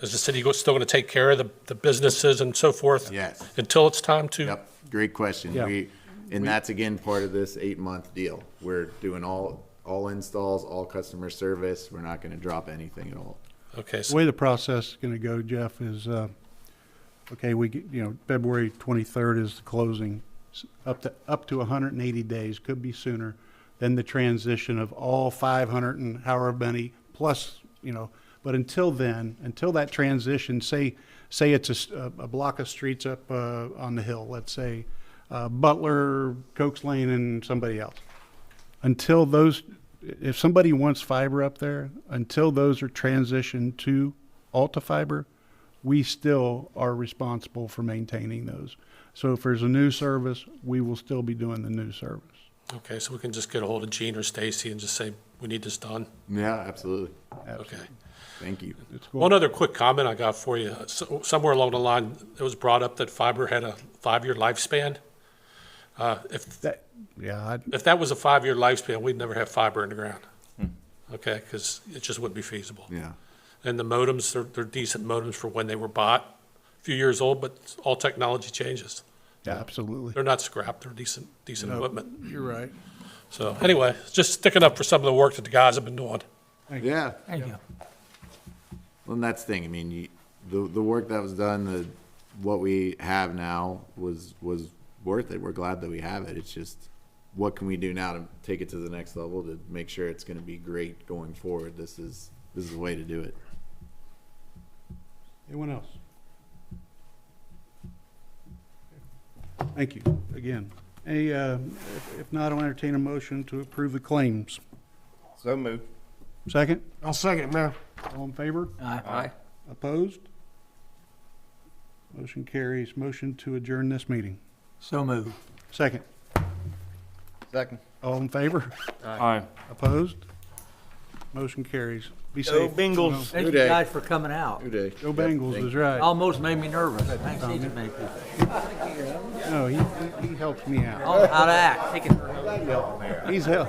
city still going to take care of the businesses and so forth? Yes. Until it's time to? Yep, great question. Yeah. And that's again part of this 8-month deal. We're doing all installs, all customer service. We're not gonna drop anything at all. Okay, The so, way the process is gonna go, Jeff, is, okay, February 23rd is the closing, up to 180 days, could be sooner. Then the transition of all 500 and however many, plus, but until then, until that transition, say it's a block of streets up on the hill, let's say Butler, Cokes Lane, and somebody else. Until those, if somebody wants fiber up there, until those are transitioned to Alta Fiber, we still are responsible for maintaining those. So if there's a new service, we will still be doing the new service. okay, so we can just get a hold of Gene or Stacy and just say, we need this done? Yeah, absolutely. Okay. Thank you. It's cool. One other quick comment I got for you. Somewhere along the line, it was brought up that fiber had a 5-year lifespan. If that was a 5-year lifespan, we'd never have fiber in the ground. Okay, because it just wouldn't be feasible. Yeah. And the modems, they're decent modems for when they were bought, a few years old, but all technology changes. Yeah, absolutely. They're not scrap, they're decent No, equipment. You're right. So anyway, just sticking up for some of the work that the guys have been doing. Yeah. Thank you. Well, and that's the thing. I mean, the work that was done, what we have now was worth it. We're glad that we have it. It's just, what can we do now to take it to the next level to make sure it's going to be great going forward? This is the way to do it. Anyone else? Thank you, again. If not, I'll entertain a motion to approve the claims. So moved. Second? I'll second it, Mayor. All in favor? Aye. Opposed? Motion carries. Motion to adjourn this meeting. So moved. Second. Second. All in favor? Aye. Opposed? Motion carries. Be Go safe. Bengals. Thank Good you day. guys for coming out. Good day. Go Bengals is right. Almost made me nervous. Thanks to you, many people. No, he helps me out. I don't know how to act. Take it. He's help.